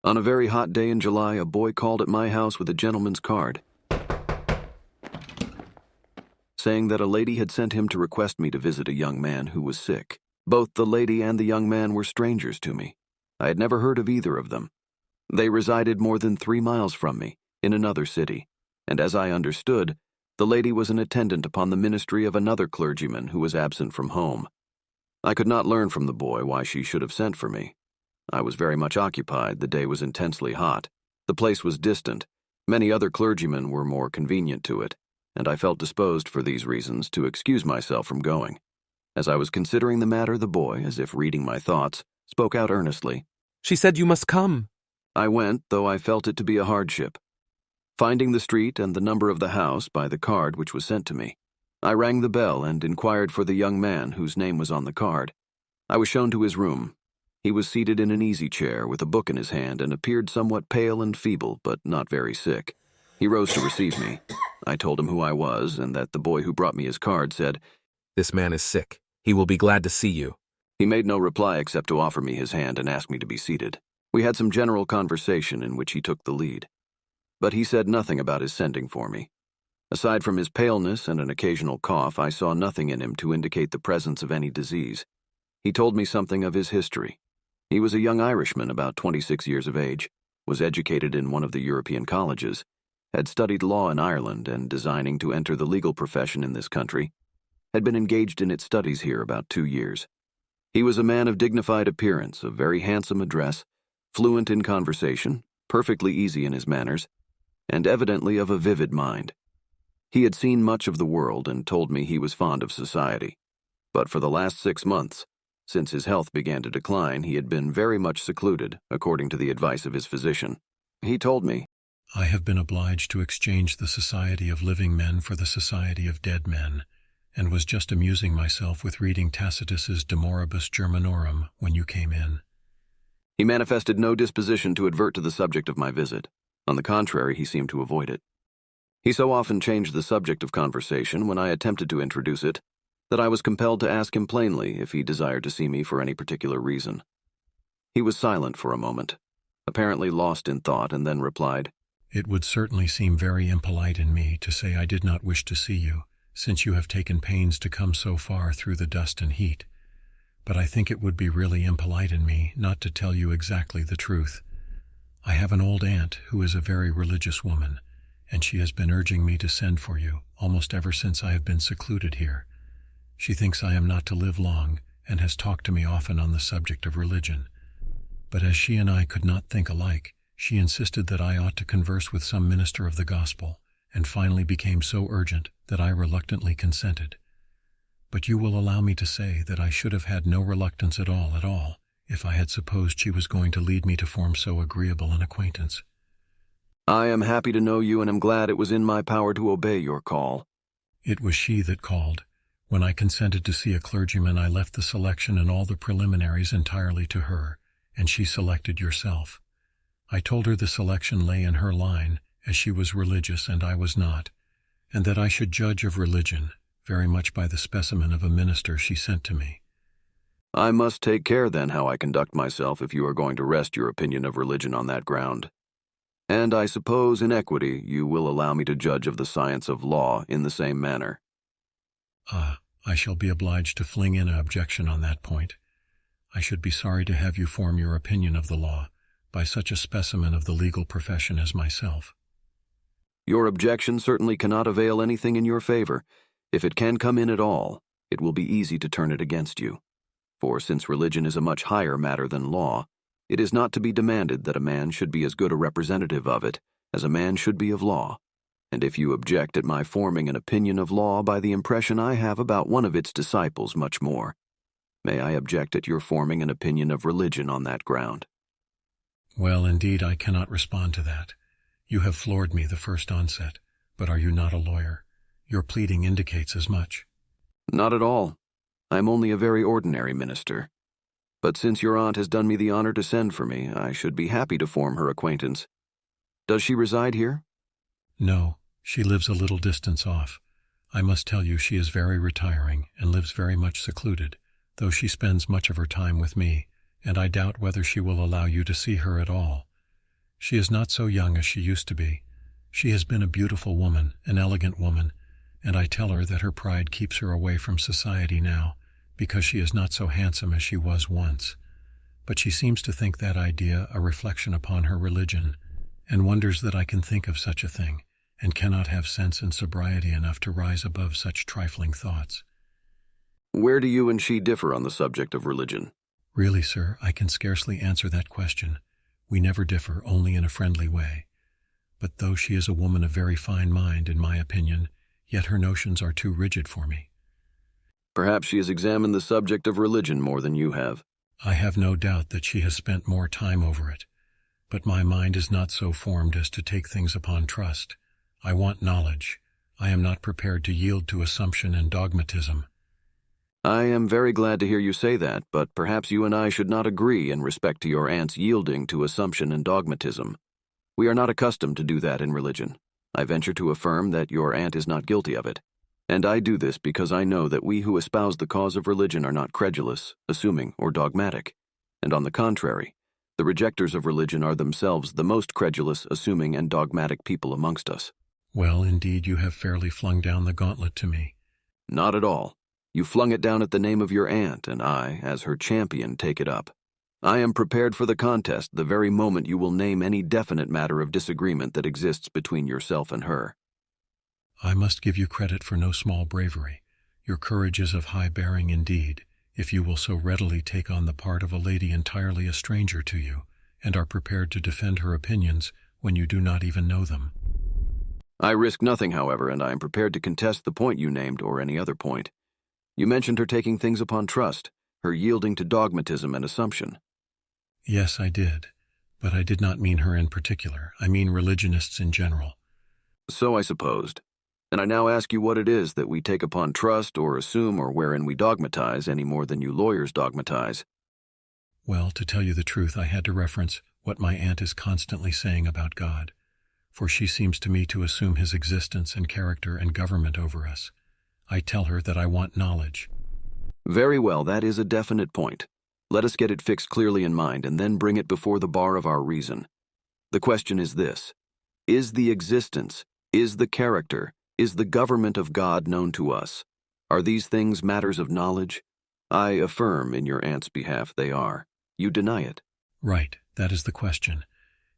On a very hot day in July, a boy called at my house with a gentleman's card, saying that a lady had sent him to request me to visit a young man who was sick. Both the lady and the young man were strangers to me. I had never heard of either of them. They resided more than 3 miles from me, in another city, and as I understood, the lady was an attendant upon the ministry of another clergyman who was absent from home. I could not learn from the boy why she should have sent for me. I was very much occupied, the day was intensely hot. The place was distant, many other clergymen were more convenient to it, and I felt disposed for these reasons to excuse myself from going. As I was considering the matter, the boy, as if reading my thoughts, spoke out earnestly. "She said you must come." I went, though I felt it to be a hardship. Finding the street and the number of the house by the card which was sent to me, I rang the bell and inquired for the young man whose name was on the card. I was shown to his room. He was seated in an easy chair with a book in his hand and appeared somewhat pale and feeble, but not very sick. He rose to receive me. I told him who I was and that the boy who brought me his card said, "This man is sick. He will be glad to see you." He made no reply except to offer me his hand and ask me to be seated. We had some general conversation in which he took the lead. But he said nothing about his sending for me. Aside from his paleness and an occasional cough, I saw nothing in him to indicate the presence of any disease. He told me something of his history. He was a young Irishman about 26 years of age, was educated in one of the European colleges, had studied law in Ireland and, designing to enter the legal profession in this country, had been engaged in its studies here about 2 years. He was a man of dignified appearance, of very handsome address, fluent in conversation, perfectly easy in his manners, and evidently of a vivid mind. He had seen much of the world and told me he was fond of society. But for the last 6 months, since his health began to decline, he had been very much secluded, according to the advice of his physician. He told me, "I have been obliged to exchange the society of living men for the society of dead men, and was just amusing myself with reading Tacitus's De Moribus Germanorum when you came in." He manifested no disposition to advert to the subject of my visit. On the contrary, he seemed to avoid it. He so often changed the subject of conversation when I attempted to introduce it that I was compelled to ask him plainly if he desired to see me for any particular reason. He was silent for a moment, apparently lost in thought, and then replied, "It would certainly seem very impolite in me to say I did not wish to see you, since you have taken pains to come so far through the dust and heat. But I think it would be really impolite in me not to tell you exactly the truth. I have an old aunt who is a very religious woman, and she has been urging me to send for you almost ever since I have been secluded here. She thinks I am not to live long, and has talked to me often on the subject of religion. But as she and I could not think alike, she insisted that I ought to converse with some minister of the gospel, and finally became so urgent that I reluctantly consented. But you will allow me to say that I should have had no reluctance at all, if I had supposed she was going to lead me to form so agreeable an acquaintance." "I am happy to know you and am glad it was in my power to obey your call." "It was she that called. When I consented to see a clergyman, I left the selection and all the preliminaries entirely to her, and she selected yourself. I told her the selection lay in her line, as she was religious and I was not, and that I should judge of religion very much by the specimen of a minister she sent to me." "I must take care then how I conduct myself if you are going to rest your opinion of religion on that ground. And I suppose in equity you will allow me to judge of the science of law in the same manner." I shall be obliged to fling in an objection on that point. I should be sorry to have you form your opinion of the law by such a specimen of the legal profession as myself. "Your objection certainly cannot avail anything in your favor. If it can come in at all, it will be easy to turn it against you. For since religion is a much higher matter than law, it is not to be demanded that a man should be as good a representative of it as a man should be of law. And if you object at my forming an opinion of law by the impression I have about one of its disciples much more, may I object at your forming an opinion of religion on that ground?" Well, indeed, I cannot respond to that. You have floored me the first onset, but are you not a lawyer? Your pleading indicates as much. "Not at all. I am only a very ordinary minister. But since your aunt has done me the honor to send for me, I should be happy to form her acquaintance. Does she reside here?" No, she lives a little distance off. I must tell you she is very retiring and lives very much secluded, though she spends much of her time with me, and I doubt whether she will allow you to see her at all. She is not so young as she used to be. She has been a beautiful woman, an elegant woman, and I tell her that her pride keeps her away from society now, because she is not so handsome as she was once. But she seems to think that idea a reflection upon her religion, and wonders that I can think of such a thing, and cannot have sense and sobriety enough to rise above such trifling thoughts. Where do you and she differ on the subject of religion? Really, sir, I can scarcely answer that question. We never differ, only in a friendly way. But though she is a woman of very fine mind, in my opinion, yet her notions are too rigid for me. Perhaps she has examined the subject of religion more than you have. I have no doubt that she has spent more time over it. But my mind is not so formed as to take things upon trust. I want knowledge. I am not prepared to yield to assumption and dogmatism. I am very glad to hear you say that, but perhaps you and I should not agree in respect to your aunt's yielding to assumption and dogmatism. We are not accustomed to do that in religion. I venture to affirm that your aunt is not guilty of it. And I do this because I know that we who espouse the cause of religion are not credulous, assuming, or dogmatic. And on the contrary, the rejectors of religion are themselves the most credulous, assuming, and dogmatic people amongst us. Well, indeed, you have fairly flung down the gauntlet to me. Not at all. You flung it down at the name of your aunt, and I, as her champion, take it up. I am prepared for the contest the very moment you will name any definite matter of disagreement that exists between yourself and her. I must give you credit for no small bravery. Your courage is of high bearing indeed, if you will so readily take on the part of a lady entirely a stranger to you, and are prepared to defend her opinions when you do not even know them. I risk nothing, however, and I am prepared to contest the point you named or any other point. You mentioned her taking things upon trust, her yielding to dogmatism and assumption. Yes, I did, but I did not mean her in particular. I mean religionists in general. So I supposed. And I now ask you what it is that we take upon trust or assume or wherein we dogmatize any more than you lawyers dogmatize. Well, to tell you the truth, I had to reference what my aunt is constantly saying about God, for she seems to me to assume his existence and character and government over us. I tell her that I want knowledge. Very well, that is a definite point. Let us get it fixed clearly in mind and then bring it before the bar of our reason. The question is this: is the existence, is the character, is the government of God known to us? Are these things matters of knowledge? I affirm in your aunt's behalf they are. You deny it. Right, that is the question.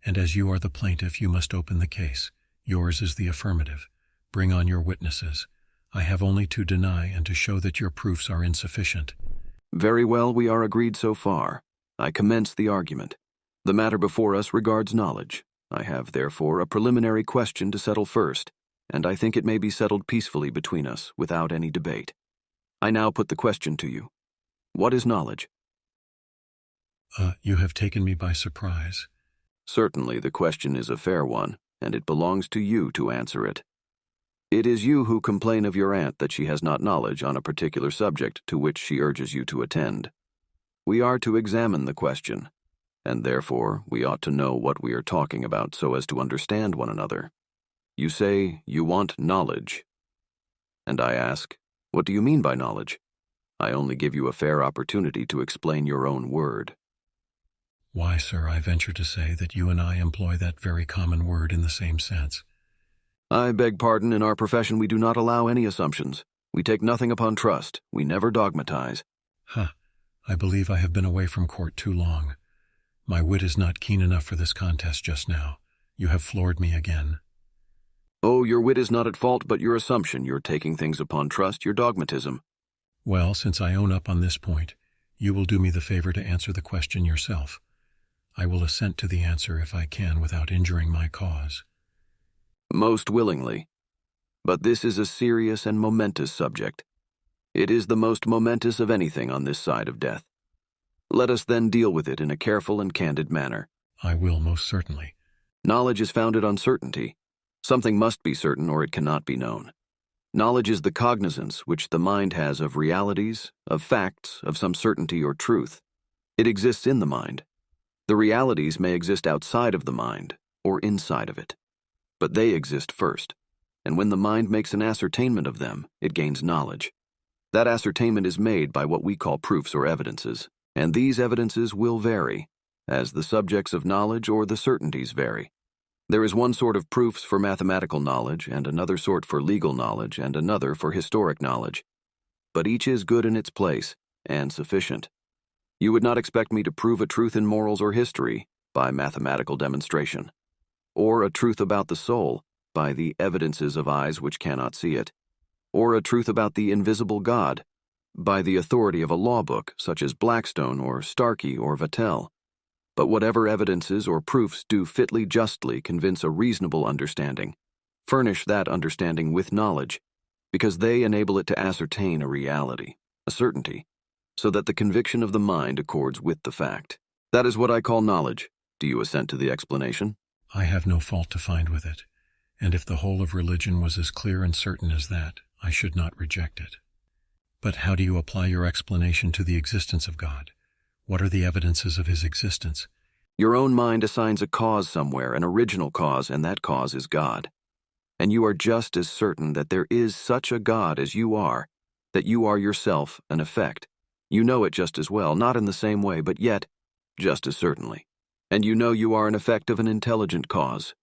And as you are the plaintiff, you must open the case. Yours is the affirmative. Bring on your witnesses. I have only to deny and to show that your proofs are insufficient. Very well, we are agreed so far. I commence the argument. The matter before us regards knowledge. I have, therefore, a preliminary question to settle first, and I think it may be settled peacefully between us, without any debate. I now put the question to you. What is knowledge? You have taken me by surprise. Certainly, the question is a fair one, and it belongs to you to answer it. It is you who complain of your aunt that she has not knowledge on a particular subject to which she urges you to attend. We are to examine the question, and therefore we ought to know what we are talking about so as to understand one another. You say you want knowledge. And I ask, what do you mean by knowledge? I only give you a fair opportunity to explain your own word. Why, sir, I venture to say that you and I employ that very common word in the same sense. I beg pardon, in our profession we do not allow any assumptions. We take nothing upon trust. We never dogmatize. I believe I have been away from court too long. My wit is not keen enough for this contest just now. You have floored me again. Oh, your wit is not at fault, but your assumption, your taking things upon trust, your dogmatism. Well, since I own up on this point, you will do me the favor to answer the question yourself. I will assent to the answer if I can without injuring my cause. Most willingly. But this is a serious and momentous subject. It is the most momentous of anything on this side of death. Let us then deal with it in a careful and candid manner. I will, most certainly. Knowledge is founded on certainty. Something must be certain or it cannot be known. Knowledge is the cognizance which the mind has of realities, of facts, of some certainty or truth. It exists in the mind. The realities may exist outside of the mind or inside of it. But they exist first, and when the mind makes an ascertainment of them, it gains knowledge. That ascertainment is made by what we call proofs or evidences, and these evidences will vary, as the subjects of knowledge or the certainties vary. There is one sort of proofs for mathematical knowledge, and another sort for legal knowledge, and another for historic knowledge. But each is good in its place, and sufficient. You would not expect me to prove a truth in morals or history by mathematical demonstration, or a truth about the soul by the evidences of eyes which cannot see it, or a truth about the invisible God by the authority of a law book such as Blackstone or Starkey or Vattel. But whatever evidences or proofs do fitly justly convince a reasonable understanding, furnish that understanding with knowledge, because they enable it to ascertain a reality, a certainty, so that the conviction of the mind accords with the fact. That is what I call knowledge. Do you assent to the explanation? I have no fault to find with it, and if the whole of religion was as clear and certain as that, I should not reject it. But how do you apply your explanation to the existence of God? What are the evidences of his existence? Your own mind assigns a cause somewhere, an original cause, and that cause is God. And you are just as certain that there is such a God as you are, that you are yourself an effect. You know it just as well, not in the same way, but yet just as certainly. And you know you are an effect of an intelligent cause.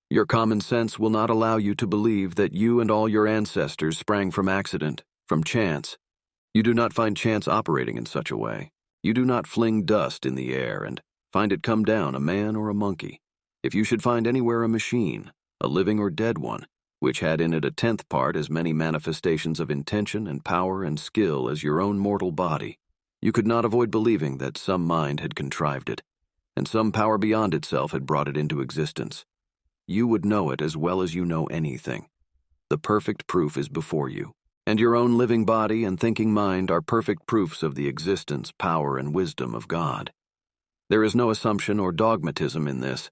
Your common sense will not allow you to believe that you and all your ancestors sprang from accident, from chance. You do not find chance operating in such a way. You do not fling dust in the air and find it come down, a man or a monkey. If you should find anywhere a machine, a living or dead one, which had in it a tenth part as many manifestations of intention and power and skill as your own mortal body, you could not avoid believing that some mind had contrived it, and some power beyond itself had brought it into existence. You would know it as well as you know anything. The perfect proof is before you, and your own living body and thinking mind are perfect proofs of the existence, power, and wisdom of God. There is no assumption or dogmatism in this.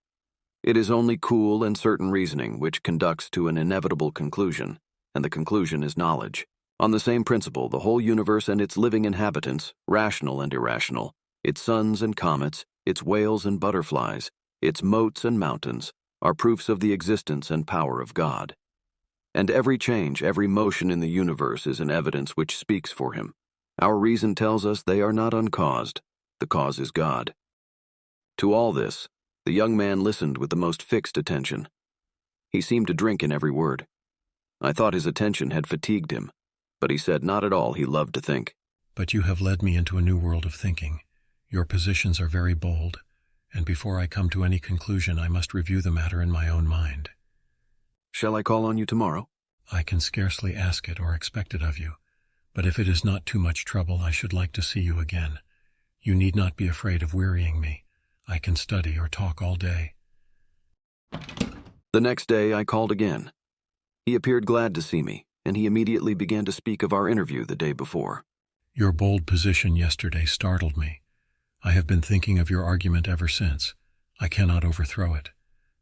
It is only cool and certain reasoning which conducts to an inevitable conclusion, and the conclusion is knowledge. On the same principle, the whole universe and its living inhabitants, rational and irrational, its suns and comets, its whales and butterflies, its moats and mountains, are proofs of the existence and power of God. And every change, every motion in the universe is an evidence which speaks for him. Our reason tells us they are not uncaused. The cause is God. To all this, the young man listened with the most fixed attention. He seemed to drink in every word. I thought his attention had fatigued him, but he said not at all. He loved to think. But you have led me into a new world of thinking. Your positions are very bold, and before I come to any conclusion, I must review the matter in my own mind. Shall I call on you tomorrow? I can scarcely ask it or expect it of you, but if it is not too much trouble, I should like to see you again. You need not be afraid of wearying me. I can study or talk all day. The next day I called again. He appeared glad to see me, and he immediately began to speak of our interview the day before. Your bold position yesterday startled me. I have been thinking of your argument ever since. I cannot overthrow it.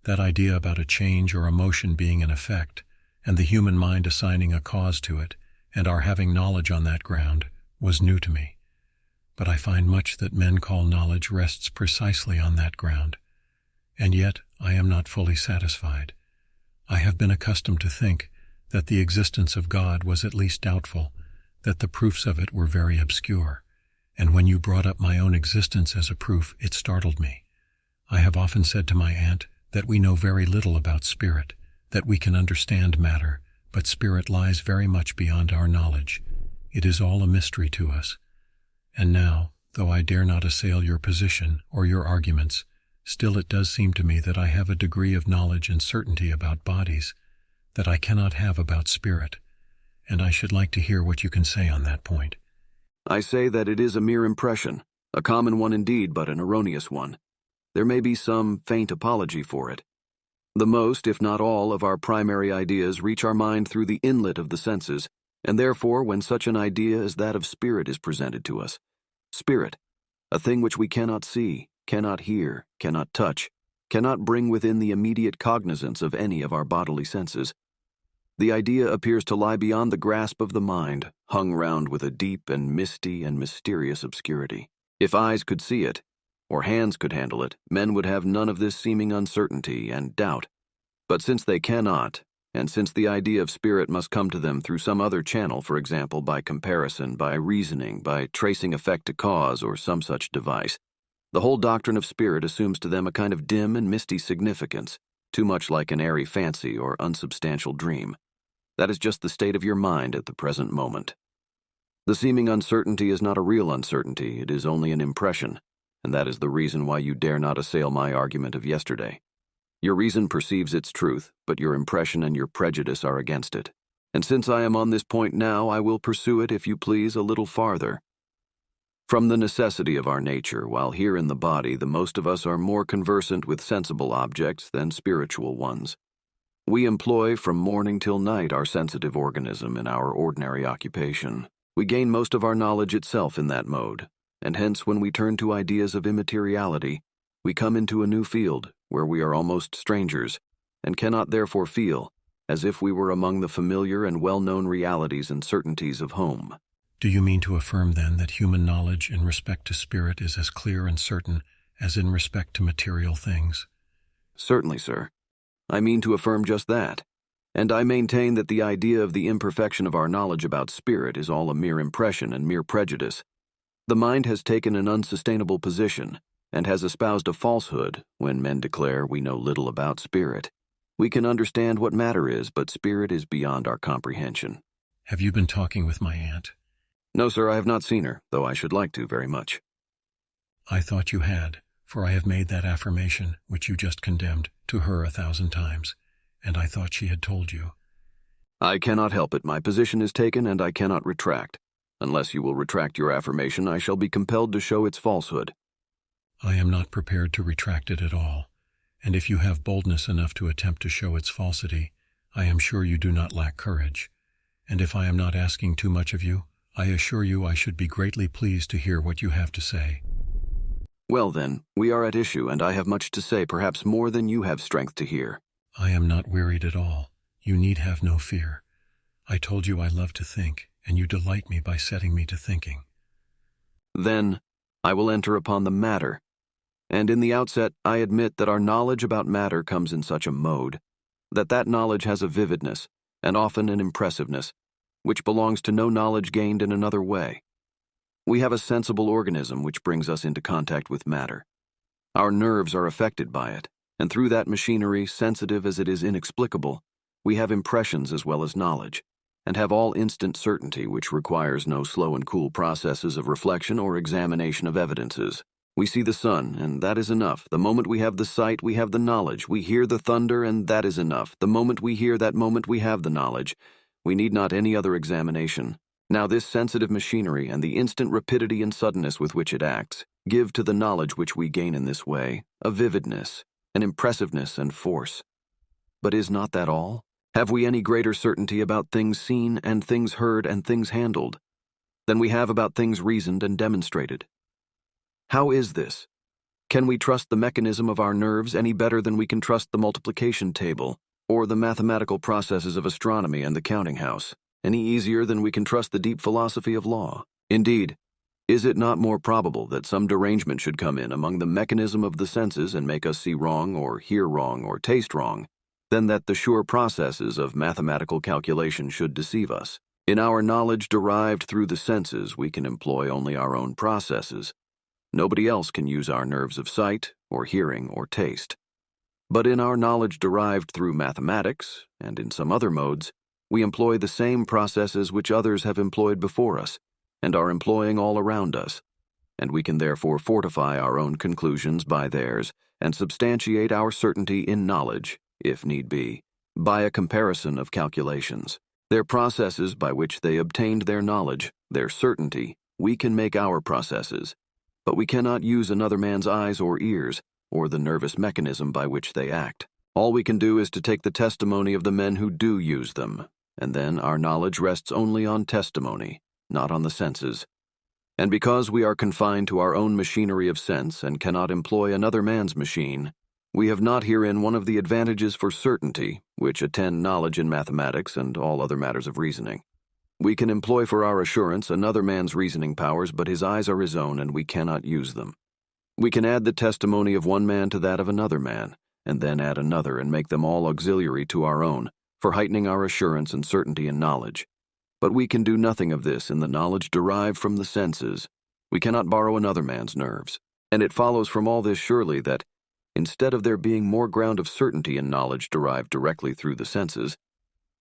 That idea about a change or a motion being an effect, and the human mind assigning a cause to it, and our having knowledge on that ground, was new to me. But I find much that men call knowledge rests precisely on that ground. And yet I am not fully satisfied. I have been accustomed to think that the existence of God was at least doubtful, that the proofs of it were very obscure, and when you brought up my own existence as a proof, it startled me. I have often said to my aunt that we know very little about spirit, that we can understand matter, but spirit lies very much beyond our knowledge. It is all a mystery to us. And now, though I dare not assail your position or your arguments, still it does seem to me that I have a degree of knowledge and certainty about bodies that I cannot have about spirit, and I should like to hear what you can say on that point. I say that it is a mere impression, a common one indeed, but an erroneous one. There may be some faint apology for it. The most, if not all, of our primary ideas reach our mind through the inlet of the senses, and therefore when such an idea as that of spirit is presented to us, spirit, a thing which we cannot see, cannot hear, cannot touch, cannot bring within the immediate cognizance of any of our bodily senses, the idea appears to lie beyond the grasp of the mind, hung round with a deep and misty and mysterious obscurity. If eyes could see it, or hands could handle it, men would have none of this seeming uncertainty and doubt. But since they cannot, and since the idea of spirit must come to them through some other channel, for example, by comparison, by reasoning, by tracing effect to cause, or some such device, The whole doctrine of spirit assumes to them a kind of dim and misty significance, too much like an airy fancy or unsubstantial dream. That is just the state of your mind at the present moment. The seeming uncertainty is not a real uncertainty, it is only an impression, and that is the reason why you dare not assail my argument of yesterday. Your reason perceives its truth, but your impression and your prejudice are against it. And since I am on this point now, I will pursue it, if you please, a little farther. From the necessity of our nature, while here in the body, the most of us are more conversant with sensible objects than spiritual ones. We employ from morning till night our sensitive organism in our ordinary occupation. We gain most of our knowledge itself in that mode, and hence when we turn to ideas of immateriality, we come into a new field where we are almost strangers, and cannot therefore feel as if we were among the familiar and well-known realities and certainties of home. Do you mean to affirm, then, that human knowledge in respect to spirit is as clear and certain as in respect to material things? Certainly, sir. I mean to affirm just that, and I maintain that the idea of the imperfection of our knowledge about spirit is all a mere impression and mere prejudice. The mind has taken an unsustainable position, and has espoused a falsehood when men declare we know little about spirit. We can understand what matter is, but spirit is beyond our comprehension. Have you been talking with my aunt? No, sir, I have not seen her, though I should like to very much. I thought you had, for I have made that affirmation, which you just condemned, to her 1,000 times, and I thought she had told you. I cannot help it. My position is taken, and I cannot retract. Unless you will retract your affirmation, I shall be compelled to show its falsehood. I am not prepared to retract it at all, and if you have boldness enough to attempt to show its falsity, I am sure you do not lack courage, and if I am not asking too much of you, I assure you I should be greatly pleased to hear what you have to say. Well then, we are at issue, and I have much to say, perhaps more than you have strength to hear. I am not wearied at all. You need have no fear. I told you I love to think, and you delight me by setting me to thinking. Then, I will enter upon the matter. And in the outset, I admit that our knowledge about matter comes in such a mode, that knowledge has a vividness, and often an impressiveness, which belongs to no knowledge gained in another way. We have a sensible organism which brings us into contact with matter. Our nerves are affected by it, and through that machinery, sensitive as it is inexplicable, we have impressions as well as knowledge, and have all instant certainty which requires no slow and cool processes of reflection or examination of evidences. We see the sun, and that is enough. The moment we have the sight, we have the knowledge. We hear the thunder, and that is enough. The moment we hear, that moment we have the knowledge. We need not any other examination. Now this sensitive machinery and the instant rapidity and suddenness with which it acts give to the knowledge which we gain in this way a vividness, an impressiveness and force. But is not that all? Have we any greater certainty about things seen and things heard and things handled than we have about things reasoned and demonstrated? How is this? Can we trust the mechanism of our nerves any better than we can trust the multiplication table, or the mathematical processes of astronomy and the counting house, any easier than we can trust the deep philosophy of law? Indeed, is it not more probable that some derangement should come in among the mechanism of the senses and make us see wrong or hear wrong or taste wrong, than that the sure processes of mathematical calculation should deceive us? In our knowledge derived through the senses, we can employ only our own processes. Nobody else can use our nerves of sight, or hearing, or taste. But in our knowledge derived through mathematics, and in some other modes, we employ the same processes which others have employed before us, and are employing all around us, and we can therefore fortify our own conclusions by theirs, and substantiate our certainty in knowledge, if need be, by a comparison of calculations. Their processes by which they obtained their knowledge, their certainty, we can make our processes, but we cannot use another man's eyes or ears, or the nervous mechanism by which they act. All we can do is to take the testimony of the men who do use them, and then our knowledge rests only on testimony, not on the senses. And because we are confined to our own machinery of sense and cannot employ another man's machine, we have not herein one of the advantages for certainty which attend knowledge in mathematics and all other matters of reasoning. We can employ for our assurance another man's reasoning powers, but his eyes are his own, and we cannot use them. We can add the testimony of one man to that of another man, and then add another and make them all auxiliary to our own, for heightening our assurance and certainty in knowledge. But we can do nothing of this in the knowledge derived from the senses. We cannot borrow another man's nerves. And it follows from all this surely that, instead of there being more ground of certainty in knowledge derived directly through the senses,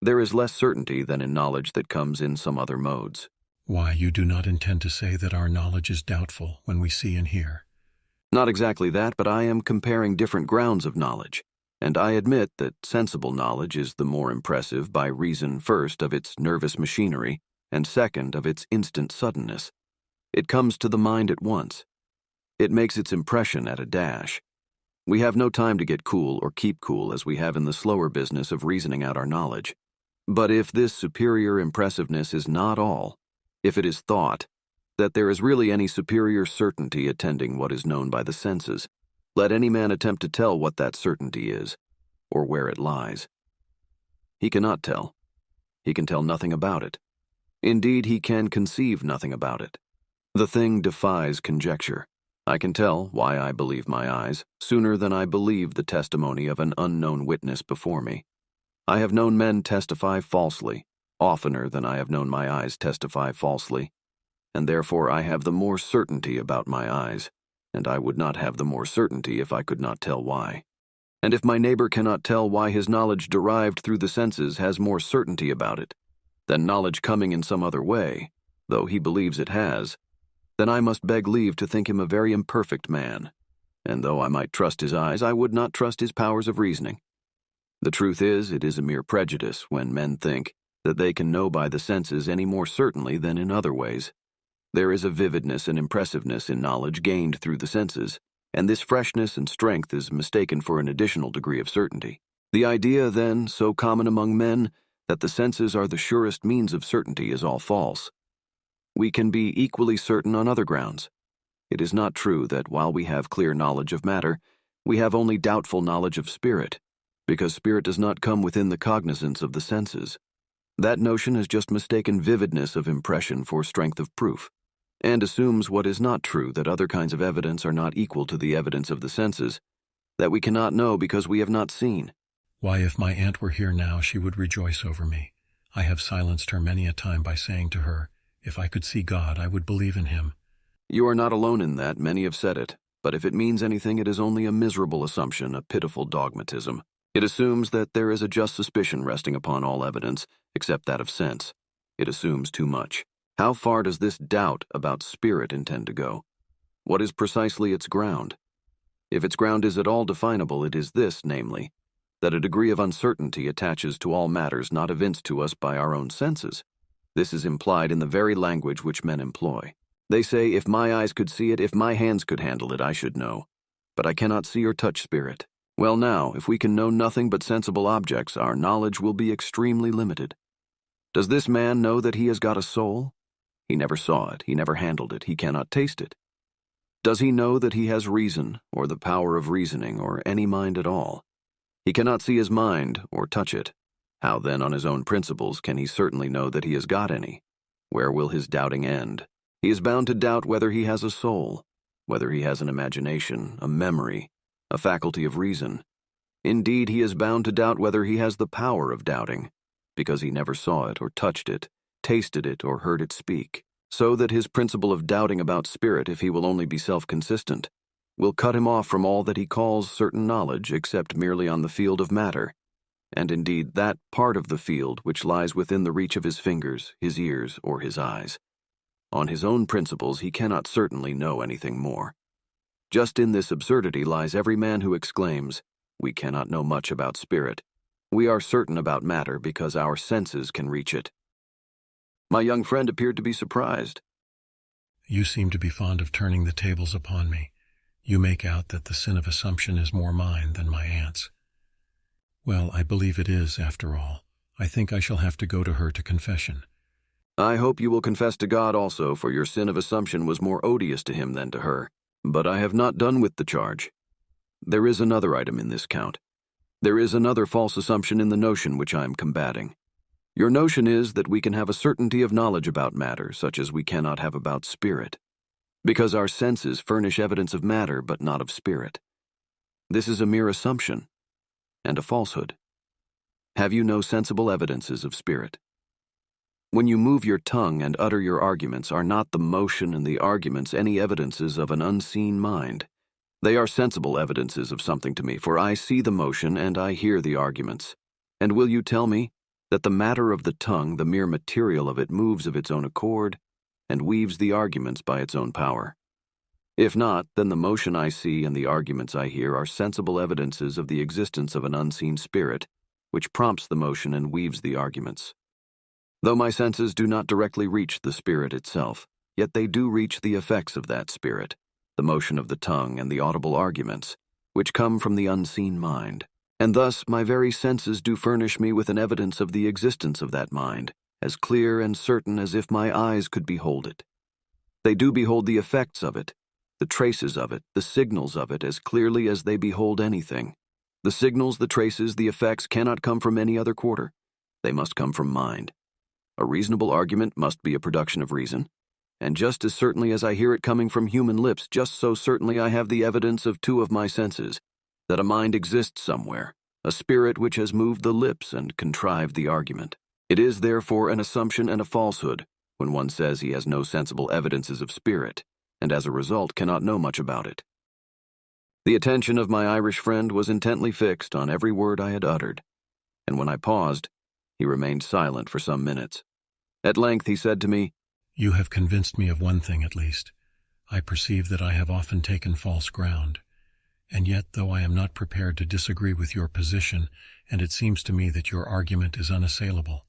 there is less certainty than in knowledge that comes in some other modes. Why, you do not intend to say that our knowledge is doubtful when we see and hear? Not exactly that, but I am comparing different grounds of knowledge, and I admit that sensible knowledge is the more impressive by reason first of its nervous machinery, and second of its instant suddenness. It comes to the mind at once. It makes its impression at a dash. We have no time to get cool or keep cool as we have in the slower business of reasoning out our knowledge. But if this superior impressiveness is not all, if it is thought, that there is really any superior certainty attending what is known by the senses, let any man attempt to tell what that certainty is, or where it lies. He cannot tell. He can tell nothing about it. Indeed, he can conceive nothing about it. The thing defies conjecture. I can tell why I believe my eyes sooner than I believe the testimony of an unknown witness before me. I have known men testify falsely, oftener than I have known my eyes testify falsely, and therefore I have the more certainty about my eyes, and I would not have the more certainty if I could not tell why. And if my neighbor cannot tell why his knowledge derived through the senses has more certainty about it than knowledge coming in some other way, though he believes it has, then I must beg leave to think him a very imperfect man, and though I might trust his eyes, I would not trust his powers of reasoning. The truth is, it is a mere prejudice when men think that they can know by the senses any more certainly than in other ways. There is a vividness and impressiveness in knowledge gained through the senses, and this freshness and strength is mistaken for an additional degree of certainty. The idea, then, so common among men, that the senses are the surest means of certainty is all false. We can be equally certain on other grounds. It is not true that while we have clear knowledge of matter, we have only doubtful knowledge of spirit, because spirit does not come within the cognizance of the senses. That notion has just mistaken vividness of impression for strength of proof, and assumes what is not true, that other kinds of evidence are not equal to the evidence of the senses, that we cannot know because we have not seen. Why, if my aunt were here now, she would rejoice over me. I have silenced her many a time by saying to her, if I could see God, I would believe in him. You are not alone in that, many have said it, but if it means anything, it is only a miserable assumption, a pitiful dogmatism. It assumes that there is a just suspicion resting upon all evidence, except that of sense. It assumes too much. How far does this doubt about spirit intend to go? What is precisely its ground? If its ground is at all definable, it is this, namely, that a degree of uncertainty attaches to all matters not evinced to us by our own senses. This is implied in the very language which men employ. They say, if my eyes could see it, if my hands could handle it, I should know. But I cannot see or touch spirit. Well now, if we can know nothing but sensible objects, our knowledge will be extremely limited. Does this man know that he has got a soul? He never saw it, he never handled it, he cannot taste it. Does he know that he has reason, or the power of reasoning, or any mind at all? He cannot see his mind, or touch it. How then, on his own principles, can he certainly know that he has got any? Where will his doubting end? He is bound to doubt whether he has a soul, whether he has an imagination, a memory, a faculty of reason. Indeed, he is bound to doubt whether he has the power of doubting, because he never saw it or touched it, tasted it or heard it speak, so that his principle of doubting about spirit, if he will only be self-consistent, will cut him off from all that he calls certain knowledge except merely on the field of matter, and indeed that part of the field which lies within the reach of his fingers, his ears, or his eyes. On his own principles he cannot certainly know anything more. Just in this absurdity lies every man who exclaims, we cannot know much about spirit. We are certain about matter because our senses can reach it. My young friend appeared to be surprised. You seem to be fond of turning the tables upon me. You make out that the sin of assumption is more mine than my aunt's. Well, I believe it is, after all. I think I shall have to go to her to confession. I hope you will confess to God also, for your sin of assumption was more odious to him than to her. But I have not done with the charge. There is another item in this count. There is another false assumption in the notion which I am combating. Your notion is that we can have a certainty of knowledge about matter, such as we cannot have about spirit, because our senses furnish evidence of matter but not of spirit. This is a mere assumption, and a falsehood. Have you no sensible evidences of spirit? When you move your tongue and utter your arguments, are not the motion and the arguments any evidences of an unseen mind? They are sensible evidences of something to me, for I see the motion and I hear the arguments. And will you tell me that the matter of the tongue, the mere material of it, moves of its own accord and weaves the arguments by its own power? If not, then the motion I see and the arguments I hear are sensible evidences of the existence of an unseen spirit, which prompts the motion and weaves the arguments. Though my senses do not directly reach the spirit itself, yet they do reach the effects of that spirit, the motion of the tongue and the audible arguments, which come from the unseen mind. And thus my very senses do furnish me with an evidence of the existence of that mind, as clear and certain as if my eyes could behold it. They do behold the effects of it, the traces of it, the signals of it, as clearly as they behold anything. The signals, the traces, the effects cannot come from any other quarter. They must come from mind. A reasonable argument must be a production of reason, and just as certainly as I hear it coming from human lips, just so certainly I have the evidence of two of my senses, that a mind exists somewhere, a spirit which has moved the lips and contrived the argument. It is therefore an assumption and a falsehood when one says he has no sensible evidences of spirit, and as a result cannot know much about it. The attention of my Irish friend was intently fixed on every word I had uttered, and when I paused, he remained silent for some minutes. At length he said to me, "You have convinced me of one thing at least. I perceive that I have often taken false ground. And yet, though I am not prepared to disagree with your position, and it seems to me that your argument is unassailable,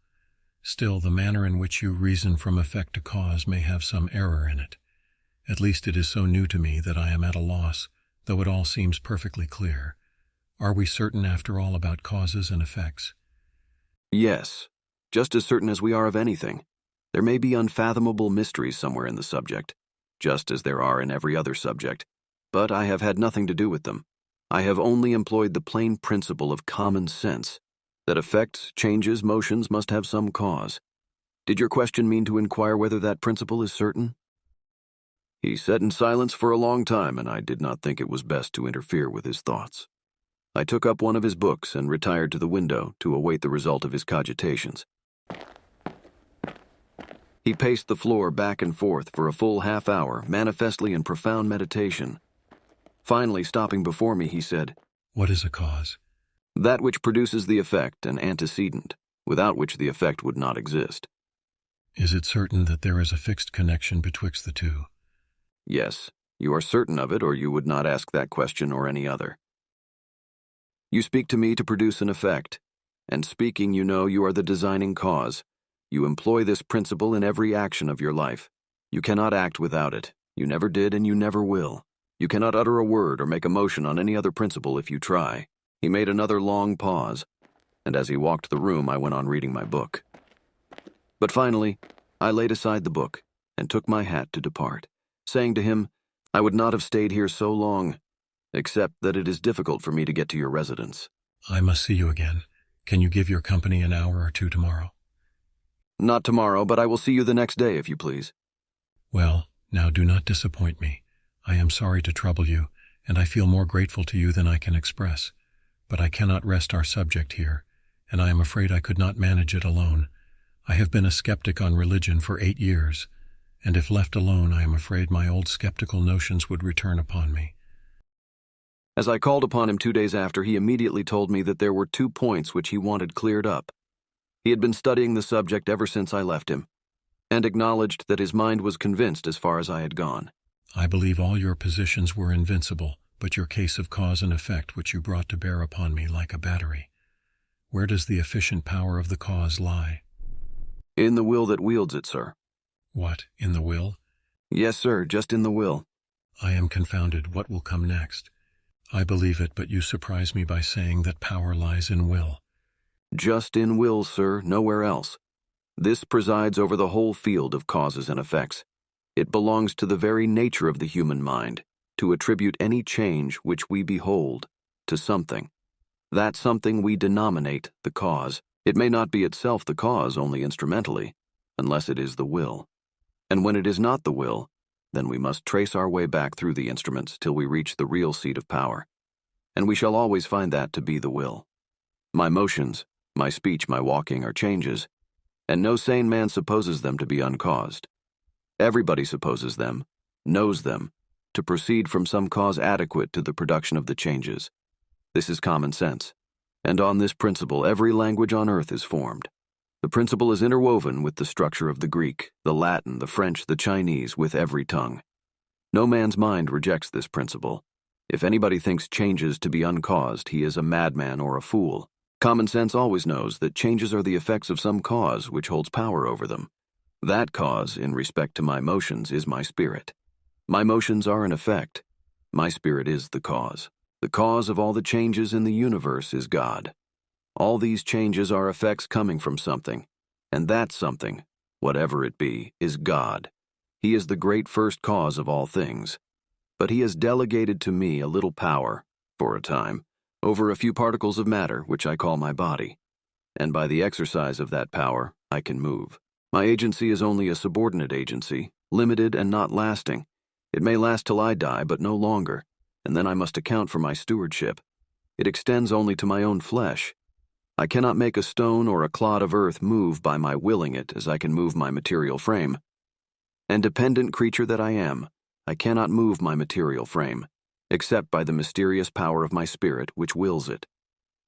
still the manner in which you reason from effect to cause may have some error in it. At least it is so new to me that I am at a loss, though it all seems perfectly clear. Are we certain after all about causes and effects?" "Yes, just as certain as we are of anything. There may be unfathomable mysteries somewhere in the subject, just as there are in every other subject, but I have had nothing to do with them. I have only employed the plain principle of common sense, that effects, changes, motions must have some cause. Did your question mean to inquire whether that principle is certain?" He sat in silence for a long time, and I did not think it was best to interfere with his thoughts. I took up one of his books and retired to the window to await the result of his cogitations. He paced the floor back and forth for a full half-hour, manifestly in profound meditation. Finally, stopping before me, he said, "What is a cause?" "That which produces the effect, an antecedent, without which the effect would not exist." "Is it certain that there is a fixed connection betwixt the two?" "Yes, you are certain of it, or you would not ask that question or any other. You speak to me to produce an effect, and speaking, you know, you are the designing cause. You employ this principle in every action of your life. You cannot act without it. You never did, and you never will. You cannot utter a word or make a motion on any other principle if you try." He made another long pause, and as he walked the room, I went on reading my book. But finally, I laid aside the book and took my hat to depart, saying to him, "I would not have stayed here so long, except that it is difficult for me to get to your residence." "I must see you again. Can you give your company an hour or two tomorrow?" "Not tomorrow, but I will see you the next day, if you please." "Well, now do not disappoint me. I am sorry to trouble you, and I feel more grateful to you than I can express. But I cannot rest our subject here, and I am afraid I could not manage it alone. I have been a skeptic on religion for 8 years, and if left alone, I am afraid my old skeptical notions would return upon me." As I called upon him 2 days after, he immediately told me that there were 2 points which he wanted cleared up. He had been studying the subject ever since I left him, and acknowledged that his mind was convinced as far as I had gone. "I believe all your positions were invincible, but your case of cause and effect which you brought to bear upon me like a battery. Where does the efficient power of the cause lie?" "In the will that wields it, sir." "What, in the will?" "Yes, sir, just in the will." "I am confounded. What will come next?" "I believe it, but you surprise me by saying that power lies in will." "Just in will, sir, nowhere else. This presides over the whole field of causes and effects. It belongs to the very nature of the human mind to attribute any change which we behold to something. That something we denominate the cause. It may not be itself the cause, only instrumentally, unless it is the will. And when it is not the will, then we must trace our way back through the instruments till we reach the real seat of power. And we shall always find that to be the will. My motions, my speech, my walking are changes, and no sane man supposes them to be uncaused. Everybody supposes them, knows them, to proceed from some cause adequate to the production of the changes. This is common sense, and on this principle every language on earth is formed. The principle is interwoven with the structure of the Greek, the Latin, the French, the Chinese, with every tongue. No man's mind rejects this principle. If anybody thinks changes to be uncaused, he is a madman or a fool. Common sense always knows that changes are the effects of some cause which holds power over them. That cause, in respect to my motions, is my spirit. My motions are an effect. My spirit is the cause. The cause of all the changes in the universe is God. All these changes are effects coming from something, and that something, whatever it be, is God. He is the great first cause of all things. But he has delegated to me a little power, for a time, over a few particles of matter which I call my body, and by the exercise of that power I can move. My agency is only a subordinate agency, limited and not lasting. It may last till I die, but no longer, and then I must account for my stewardship. It extends only to my own flesh. I cannot make a stone or a clod of earth move by my willing it as I can move my material frame. And dependent creature that I am, I cannot move my material frame, except by the mysterious power of my spirit which wills it.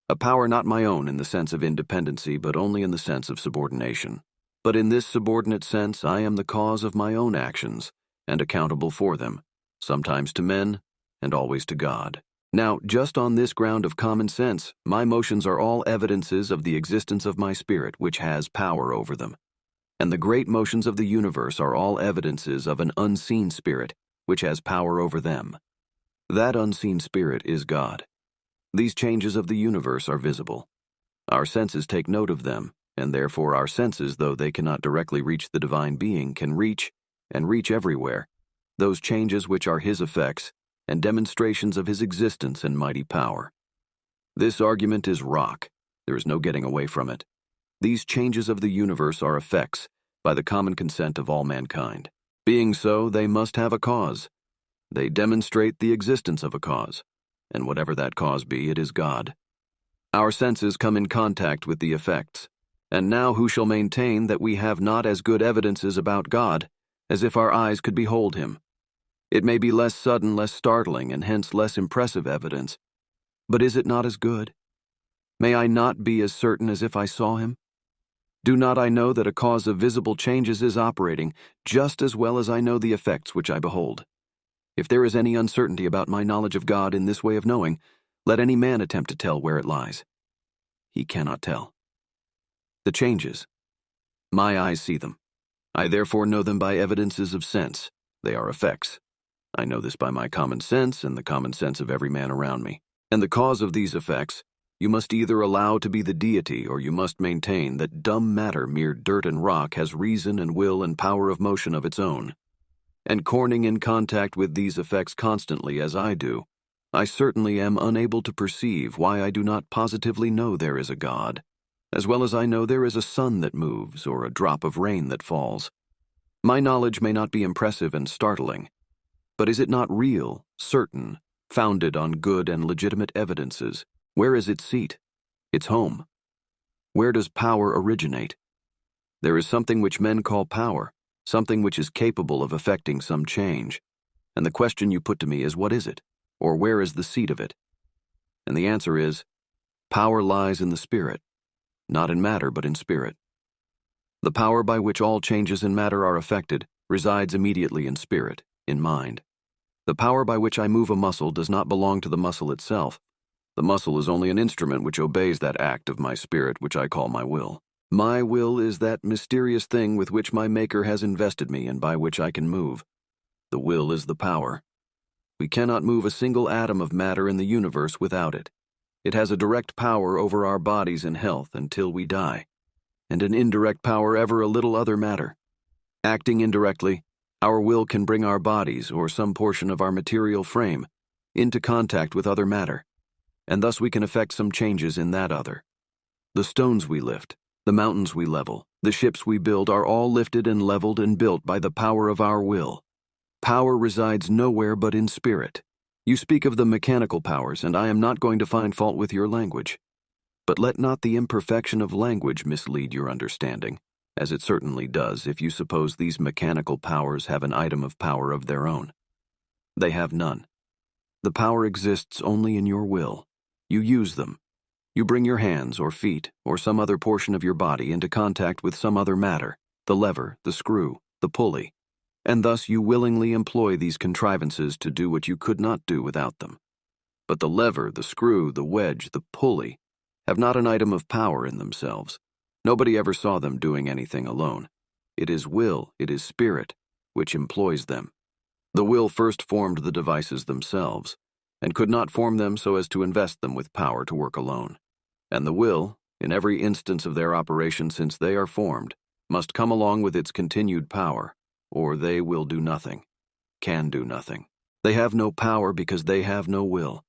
A power not my own in the sense of independency, but only in the sense of subordination. But in this subordinate sense I am the cause of my own actions, and accountable for them, sometimes to men, and always to God. Now, just on this ground of common sense, my motions are all evidences of the existence of my spirit which has power over them. And the great motions of the universe are all evidences of an unseen spirit which has power over them. That unseen spirit is God. These changes of the universe are visible. Our senses take note of them, and therefore our senses, though they cannot directly reach the divine being, can reach, and reach everywhere, those changes which are his effects and demonstrations of his existence and mighty power. This argument is rock. There is no getting away from it. These changes of the universe are effects, by the common consent of all mankind. Being so, they must have a cause. They demonstrate the existence of a cause, and whatever that cause be, it is God. Our senses come in contact with the effects, and now who shall maintain that we have not as good evidences about God as if our eyes could behold him? It may be less sudden, less startling, and hence less impressive evidence, but is it not as good? May I not be as certain as if I saw him? Do not I know that a cause of visible changes is operating just as well as I know the effects which I behold? If there is any uncertainty about my knowledge of God in this way of knowing, let any man attempt to tell where it lies. He cannot tell. The changes. My eyes see them. I therefore know them by evidences of sense. They are effects. I know this by my common sense and the common sense of every man around me. And the cause of these effects, you must either allow to be the deity, or you must maintain that dumb matter, mere dirt and rock, has reason and will and power of motion of its own. And corning in contact with these effects constantly as I do, I certainly am unable to perceive why I do not positively know there is a God, as well as I know there is a sun that moves or a drop of rain that falls. My knowledge may not be impressive and startling, but is it not real, certain, founded on good and legitimate evidences? Where is its seat? Its home? Where does power originate? There is something which men call power, something which is capable of effecting some change. And the question you put to me is, what is it? Or where is the seat of it? And the answer is, power lies in the spirit, not in matter but in spirit. The power by which all changes in matter are effected resides immediately in spirit, in mind. The power by which I move a muscle does not belong to the muscle itself. The muscle is only an instrument which obeys that act of my spirit which I call my will. My will is that mysterious thing with which my Maker has invested me and by which I can move. The will is the power. We cannot move a single atom of matter in the universe without it. It has a direct power over our bodies and health until we die, and an indirect power ever a little other matter. Acting indirectly, our will can bring our bodies, or some portion of our material frame, into contact with other matter, and thus we can effect some changes in that other. The stones we lift, the mountains we level, the ships we build are all lifted and leveled and built by the power of our will. Power resides nowhere but in spirit. You speak of the mechanical powers, and I am not going to find fault with your language. But let not the imperfection of language mislead your understanding. as it certainly does if you suppose these mechanical powers have an item of power of their own. They have none. The power exists only in your will. You use them. You bring your hands or feet or some other portion of your body into contact with some other matter, the lever, the screw, the pulley, and thus you willingly employ these contrivances to do what you could not do without them. But the lever, the screw, the wedge, the pulley have not an item of power in themselves. Nobody ever saw them doing anything alone. It is will, it is spirit, which employs them. The will first formed the devices themselves, and could not form them so as to invest them with power to work alone. And the will, in every instance of their operation since they are formed, must come along with its continued power, or they will do nothing, can do nothing. They have no power because they have no will.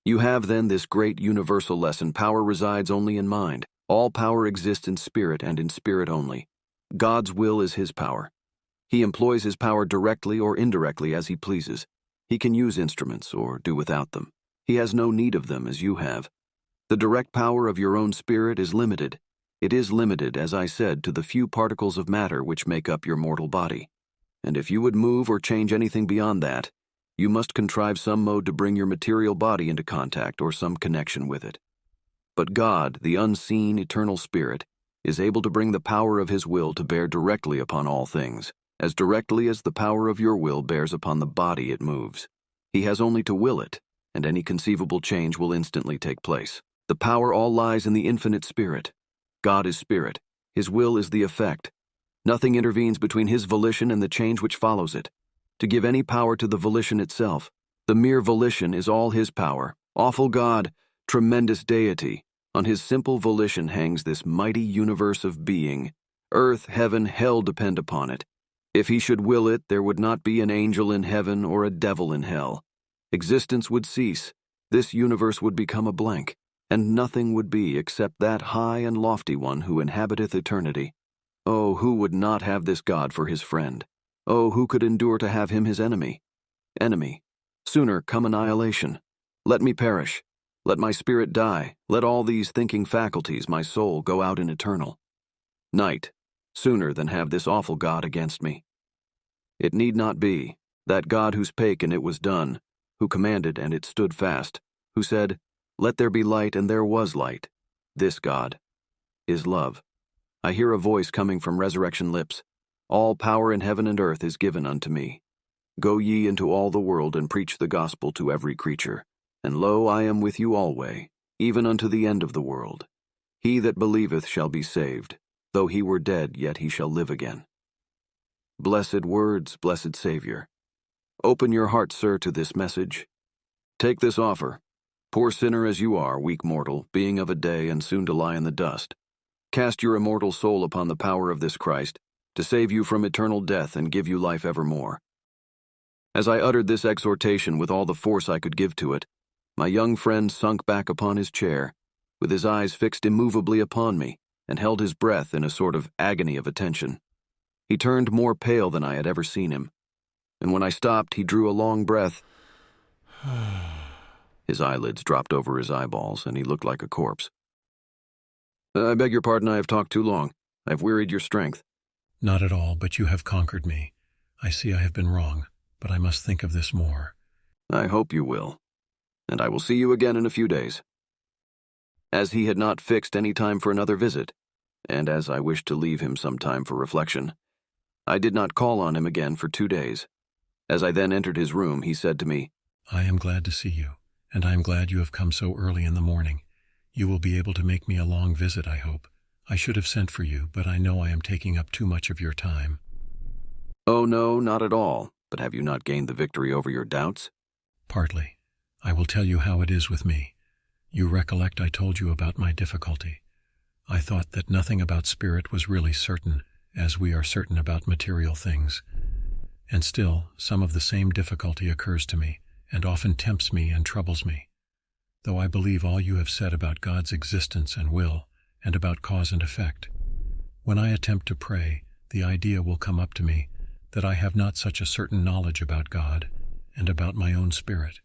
You have then this great universal lesson: power resides only in mind. All power exists in spirit and in spirit only. God's will is his power. He employs his power directly or indirectly as he pleases. He can use instruments or do without them. He has no need of them as you have. The direct power of your own spirit is limited. It is limited, as I said, to the few particles of matter which make up your mortal body. And if you would move or change anything beyond that, you must contrive some mode to bring your material body into contact or some connection with it. But God, the unseen, eternal Spirit, is able to bring the power of his will to bear directly upon all things, as directly as the power of your will bears upon the body it moves. He has only to will it, and any conceivable change will instantly take place. The power all lies in the infinite Spirit. God is Spirit. His will is the effect. Nothing intervenes between his volition and the change which follows it. To give any power to the volition itself, the mere volition is all his power. Awful God, tremendous deity, on his simple volition hangs this mighty universe of being. Earth, heaven, hell depend upon it. If he should will it, there would not be an angel in heaven or a devil in hell. Existence would cease. This universe would become a blank, and nothing would be except that high and lofty one who inhabiteth eternity. Oh, who would not have this God for his friend? Oh, who could endure to have him his enemy? Enemy. Sooner come annihilation. Let me perish. Let my spirit die. Let all these thinking faculties, my soul, go out in eternal night, sooner than have this awful God against me. It need not be. That God who spake and it was done, who commanded and it stood fast, who said, "Let there be light, and there was light." This God is love. I hear a voice coming from resurrection lips. All power in heaven and earth is given unto me. Go ye into all the world and preach the gospel to every creature. And lo, I am with you alway, even unto the end of the world. He that believeth shall be saved. Though he were dead, yet he shall live again. Blessed words, blessed Savior. Open your heart, sir, to this message. Take this offer. Poor sinner as you are, weak mortal, being of a day and soon to lie in the dust. Cast your immortal soul upon the power of this Christ, to save you from eternal death and give you life evermore. As I uttered this exhortation with all the force I could give to it, my young friend sunk back upon his chair, with his eyes fixed immovably upon me, and held his breath in a sort of agony of attention. He turned more pale than I had ever seen him, and when I stopped, he drew a long breath. His eyelids dropped over his eyeballs, and he looked like a corpse. "I beg your pardon, I have talked too long. I have wearied your strength." Not at all, but you have conquered me. I see I have been wrong, but I must think of this more. "I hope you will. And I will see you again in a few days." As he had not fixed any time for another visit, and as I wished to leave him some time for reflection, I did not call on him again for 2 days. As I then entered his room, he said to me, I am glad to see you, and I am glad you have come so early in the morning. You will be able to make me a long visit, I hope. I should have sent for you, but I know I am taking up too much of your time. "Oh no, not at all. But have you not gained the victory over your doubts?" Partly. I will tell you how it is with me. You recollect I told you about my difficulty. I thought that nothing about spirit was really certain, as we are certain about material things. And still, some of the same difficulty occurs to me, and often tempts me and troubles me. Though I believe all you have said about God's existence and will, and about cause and effect, when I attempt to pray, the idea will come up to me that I have not such a certain knowledge about God and about my own spirit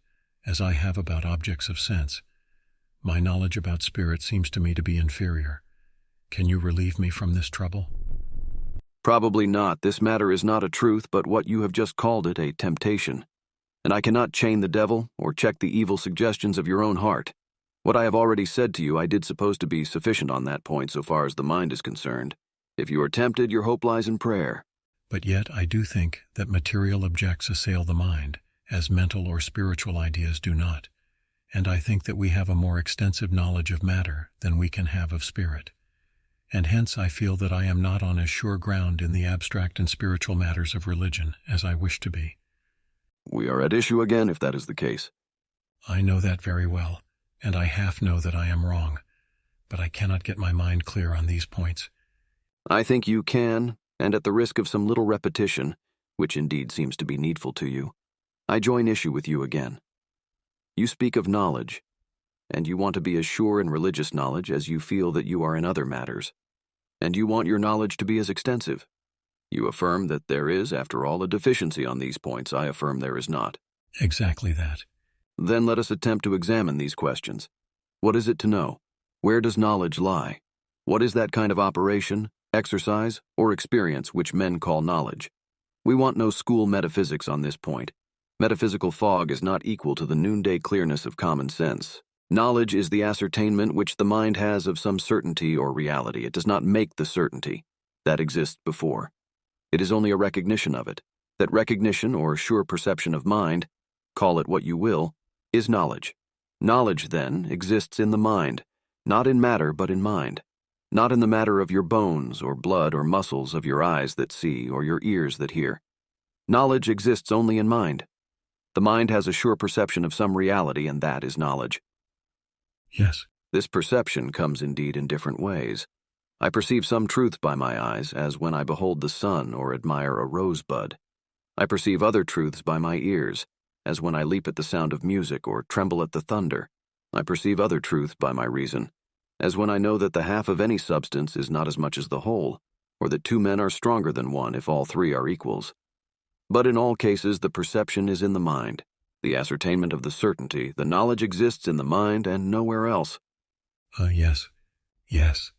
as I have about objects of sense. My knowledge about spirit seems to me to be inferior. Can you relieve me from this trouble? Probably not. This matter is not a truth, but what you have just called it, a temptation. And I cannot chain the devil or check the evil suggestions of your own heart. What I have already said to you I did suppose to be sufficient on that point so far as the mind is concerned. If you are tempted, your hope lies in prayer. But yet I do think that material objects assail the mind, as mental or spiritual ideas do not. And I think that we have a more extensive knowledge of matter than we can have of spirit. And hence I feel that I am not on as sure ground in the abstract and spiritual matters of religion as I wish to be. We are at issue again if that is the case. I know that very well, and I half know that I am wrong, but I cannot get my mind clear on these points. I think you can, and at the risk of some little repetition, which indeed seems to be needful to you, I join issue with you again. You speak of knowledge, and you want to be as sure in religious knowledge as you feel that you are in other matters, and you want your knowledge to be as extensive. You affirm that there is, after all, a deficiency on these points. I affirm there is not. Exactly that. Then let us attempt to examine these questions. What is it to know? Where does knowledge lie? What is that kind of operation, exercise, or experience which men call knowledge? We want no school metaphysics on this point. Metaphysical fog is not equal to the noonday clearness of common sense. Knowledge is the ascertainment which the mind has of some certainty or reality. It does not make the certainty. That exists before. It is only a recognition of it. That recognition or sure perception of mind, call it what you will, is knowledge. Knowledge, then, exists in the mind, not in matter but in mind. Not in the matter of your bones or blood or muscles of your eyes that see or your ears that hear. Knowledge exists only in mind. The mind has a sure perception of some reality, and that is knowledge. Yes. This perception comes indeed in different ways. I perceive some truths by my eyes, as when I behold the sun or admire a rosebud. I perceive other truths by my ears, as when I leap at the sound of music or tremble at the thunder. I perceive other truths by my reason, as when I know that the half of any substance is not as much as the whole, or that two men are stronger than one if all three are equals. But in all cases the perception is in the mind. The ascertainment of the certainty, the knowledge exists in the mind and nowhere else. Yes.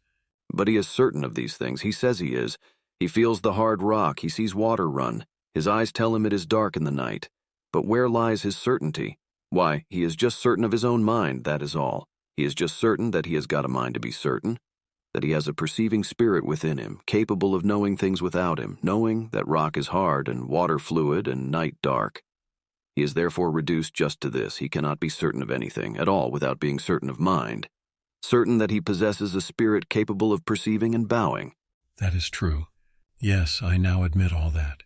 But he is certain of these things. He says he is. He feels the hard rock. He sees water run. His eyes tell him it is dark in the night. But where lies his certainty? Why, he is just certain of his own mind, that is all. He is just certain that he has got a mind to be certain, that he has a perceiving spirit within him, capable of knowing things without him, knowing that rock is hard and water fluid and night dark. He is therefore reduced just to this. He cannot be certain of anything at all without being certain of mind. Certain that he possesses a spirit capable of perceiving and bowing. That is true. Yes, I now admit all that.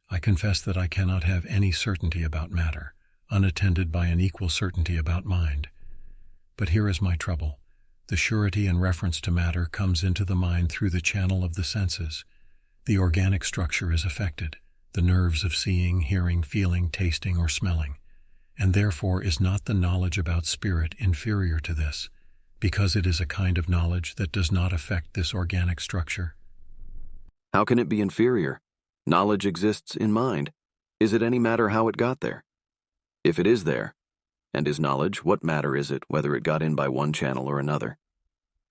I confess that I cannot have any certainty about matter, unattended by an equal certainty about mind. But here is my trouble. The surety in reference to matter comes into the mind through the channel of the senses. The organic structure is affected, the nerves of seeing, hearing, feeling, tasting, or smelling, and therefore is not the knowledge about spirit inferior to this, because it is a kind of knowledge that does not affect this organic structure? How can it be inferior? Knowledge exists in mind. Is it any matter how it got there? If it is there, and is knowledge, what matter is it whether it got in by one channel or another?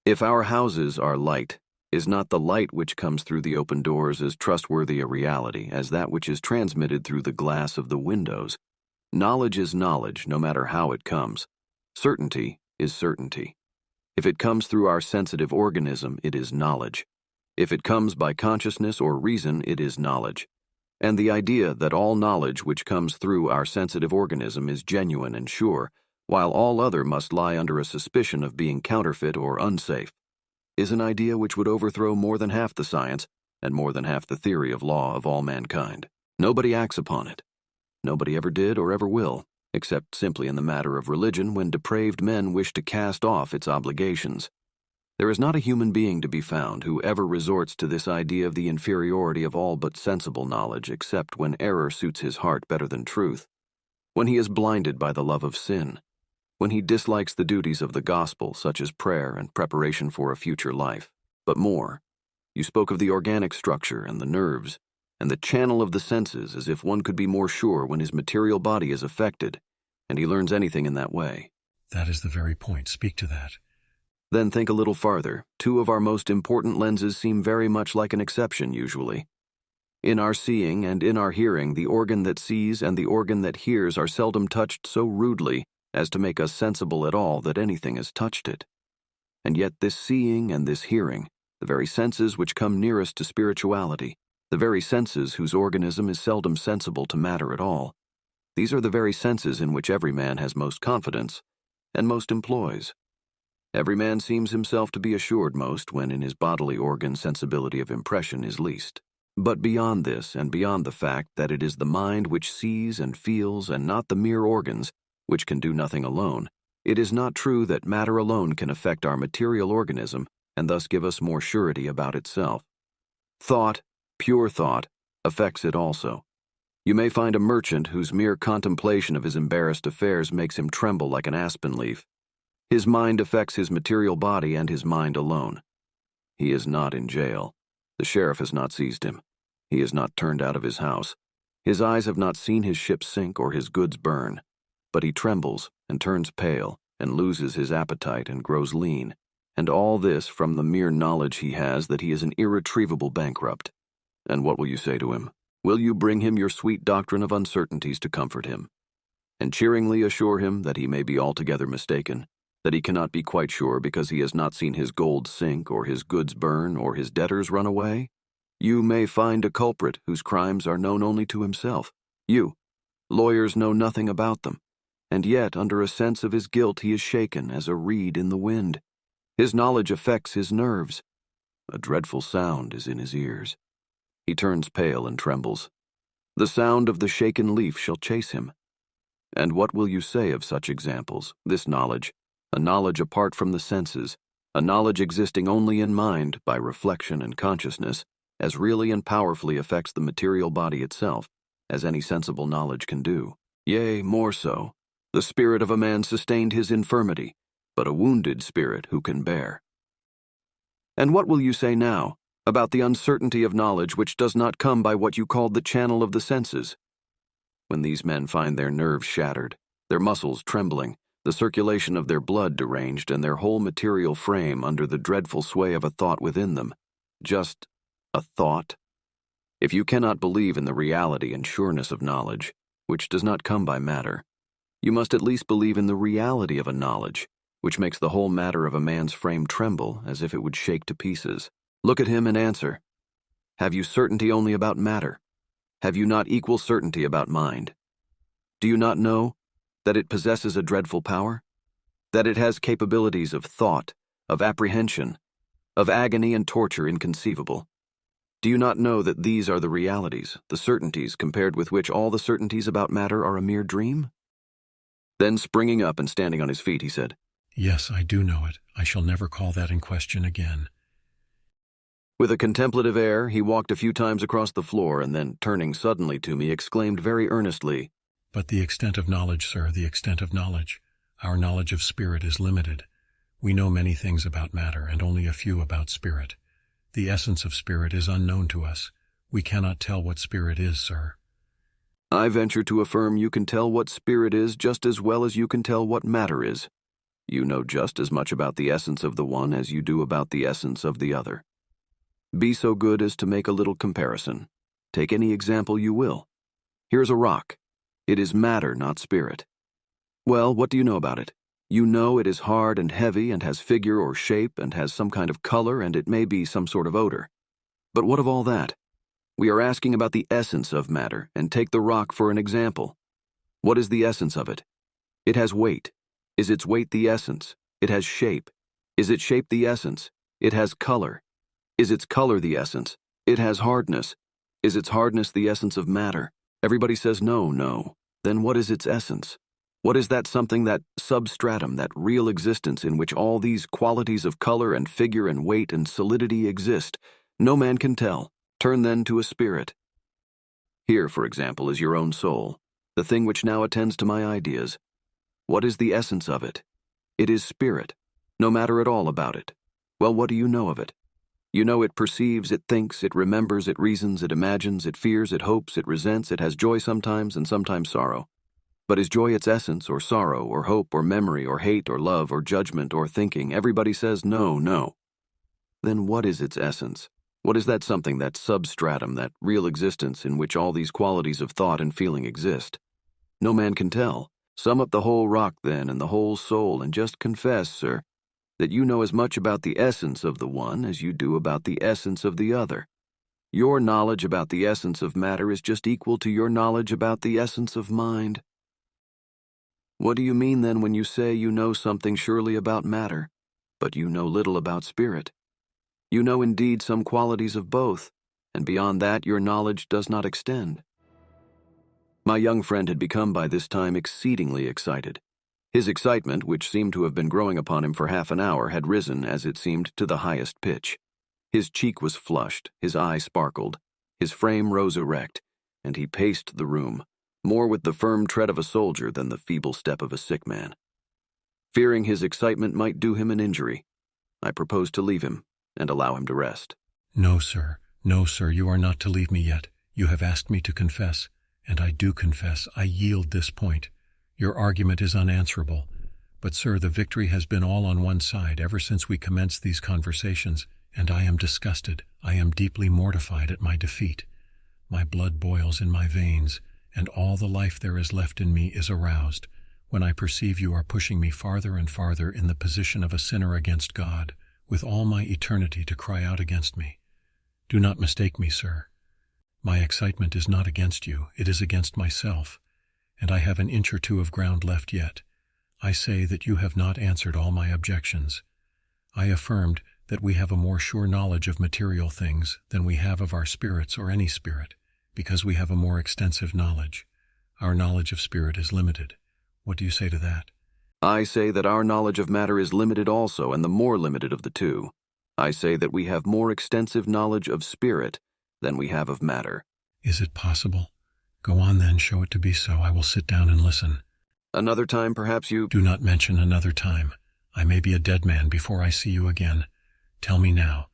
If our houses are light, is not the light which comes through the open doors as trustworthy a reality as that which is transmitted through the glass of the windows? Knowledge is knowledge, no matter how it comes. Certainty is certainty. If it comes through our sensitive organism, it is knowledge. If it comes by consciousness or reason, it is knowledge. And the idea that all knowledge which comes through our sensitive organism is genuine and sure, while all other must lie under a suspicion of being counterfeit or unsafe, is an idea which would overthrow more than half the science and more than half the theory of law of all mankind. Nobody acts upon it. Nobody ever did or ever will, except simply in the matter of religion when depraved men wish to cast off its obligations. There is not a human being to be found who ever resorts to this idea of the inferiority of all but sensible knowledge except when error suits his heart better than truth, when he is blinded by the love of sin, when he dislikes the duties of the gospel such as prayer and preparation for a future life. But more, you spoke of the organic structure and the nerves, and the channel of the senses as if one could be more sure when his material body is affected, and he learns anything in that way. That is the very point. Speak to that. Then think a little farther. Two of our most important lenses seem very much like an exception usually. In our seeing and in our hearing, the organ that sees and the organ that hears are seldom touched so rudely as to make us sensible at all that anything has touched it. And yet this seeing and this hearing, the very senses which come nearest to spirituality, the very senses whose organism is seldom sensible to matter at all, these are the very senses in which every man has most confidence and most employs. Every man seems himself to be assured most when in his bodily organ sensibility of impression is least. But beyond this, and beyond the fact that it is the mind which sees and feels and not the mere organs, which can do nothing alone, it is not true that matter alone can affect our material organism and thus give us more surety about itself. Thought, pure thought, affects it also. You may find a merchant whose mere contemplation of his embarrassed affairs makes him tremble like an aspen leaf. His mind affects his material body and his mind alone. He is not in jail. The sheriff has not seized him. He is not turned out of his house. His eyes have not seen his ship sink or his goods burn. But he trembles and turns pale and loses his appetite and grows lean, and all this from the mere knowledge he has that he is an irretrievable bankrupt. And what will you say to him? Will you bring him your sweet doctrine of uncertainties to comfort him, and cheeringly assure him that he may be altogether mistaken, that he cannot be quite sure because he has not seen his gold sink or his goods burn or his debtors run away? You may find a culprit whose crimes are known only to himself. You, lawyers, know nothing about them, and yet under a sense of his guilt he is shaken as a reed in the wind. His knowledge affects his nerves. A dreadful sound is in his ears. He turns pale and trembles. The sound of the shaken leaf shall chase him. And what will you say of such examples, this knowledge, a knowledge apart from the senses, a knowledge existing only in mind by reflection and consciousness, as really and powerfully affects the material body itself, as any sensible knowledge can do? Yea, more so. The spirit of a man sustained his infirmity, but a wounded spirit who can bear. And what will you say now about the uncertainty of knowledge which does not come by what you called the channel of the senses? When these men find their nerves shattered, their muscles trembling, the circulation of their blood deranged, and their whole material frame under the dreadful sway of a thought within them, just a thought? If you cannot believe in the reality and sureness of knowledge, which does not come by matter, you must at least believe in the reality of a knowledge, which makes the whole matter of a man's frame tremble as if it would shake to pieces. Look at him and answer. Have you certainty only about matter? Have you not equal certainty about mind? Do you not know that it possesses a dreadful power? That it has capabilities of thought, of apprehension, of agony and torture inconceivable? Do you not know that these are the realities, the certainties compared with which all the certainties about matter are a mere dream? Then springing up and standing on his feet, he said, Yes, I do know it. I shall never call that in question again. With a contemplative air, he walked a few times across the floor and then, turning suddenly to me, exclaimed very earnestly, But the extent of knowledge, sir, the extent of knowledge. Our knowledge of spirit is limited. We know many things about matter and only a few about spirit. The essence of spirit is unknown to us. We cannot tell what spirit is, sir. I venture to affirm you can tell what spirit is just as well as you can tell what matter is. You know just as much about the essence of the one as you do about the essence of the other. Be so good as to make a little comparison. Take any example you will. Here's a rock. It is matter, not spirit. Well, what do you know about it? You know it is hard and heavy and has figure or shape and has some kind of color and it may be some sort of odor. But what of all that? We are asking about the essence of matter, and take the rock for an example. What is the essence of it? It has weight. Is its weight the essence? It has shape. Is its shape the essence? It has color. Is its color the essence? It has hardness. Is its hardness the essence of matter? Everybody says no, no. Then what is its essence? What is that something, that substratum, that real existence in which all these qualities of color and figure and weight and solidity exist? No man can tell. Turn then to a spirit. Here, for example, is your own soul, the thing which now attends to my ideas. What is the essence of it? It is spirit. No matter at all about it. Well, what do you know of it? You know it perceives, it thinks, it remembers, it reasons, it imagines, it fears, it hopes, it resents, it has joy sometimes and sometimes sorrow. But is joy its essence, or sorrow, or hope, or memory, or hate, or love, or judgment, or thinking? Everybody says no, no. Then what is its essence? What is that something, that substratum, that real existence in which all these qualities of thought and feeling exist? No man can tell. Sum up the whole rock, then, and the whole soul, and just confess, sir, that you know as much about the essence of the one as you do about the essence of the other. Your knowledge about the essence of matter is just equal to your knowledge about the essence of mind. What do you mean, then, when you say you know something surely about matter, but you know little about spirit? You know indeed some qualities of both, and beyond that your knowledge does not extend. My young friend had become by this time exceedingly excited. His excitement, which seemed to have been growing upon him for half an hour, had risen, as it seemed, to the highest pitch. His cheek was flushed, his eye sparkled, his frame rose erect, and he paced the room, more with the firm tread of a soldier than the feeble step of a sick man. Fearing his excitement might do him an injury, I proposed to leave him and allow him to rest. No, sir, you are not to leave me yet. You have asked me to confess, and I do confess. I yield this point. Your argument is unanswerable. But, sir, the victory has been all on one side ever since we commenced these conversations, and I am disgusted. I am deeply mortified at my defeat. My blood boils in my veins, and all the life there is left in me is aroused when I perceive you are pushing me farther and farther in the position of a sinner against God, with all my eternity to cry out against me. Do not mistake me, sir. My excitement is not against you, it is against myself, and I have an inch or two of ground left yet. I say that you have not answered all my objections. I affirmed that we have a more sure knowledge of material things than we have of our spirits or any spirit, because we have a more extensive knowledge. Our knowledge of spirit is limited. What do you say to that? I say that our knowledge of matter is limited also, and the more limited of the two. I say that we have more extensive knowledge of spirit than we have of matter. Is it possible? Go on then, show it to be so. I will sit down and listen. Another time, perhaps you— Do not mention another time. I may be a dead man before I see you again. Tell me now.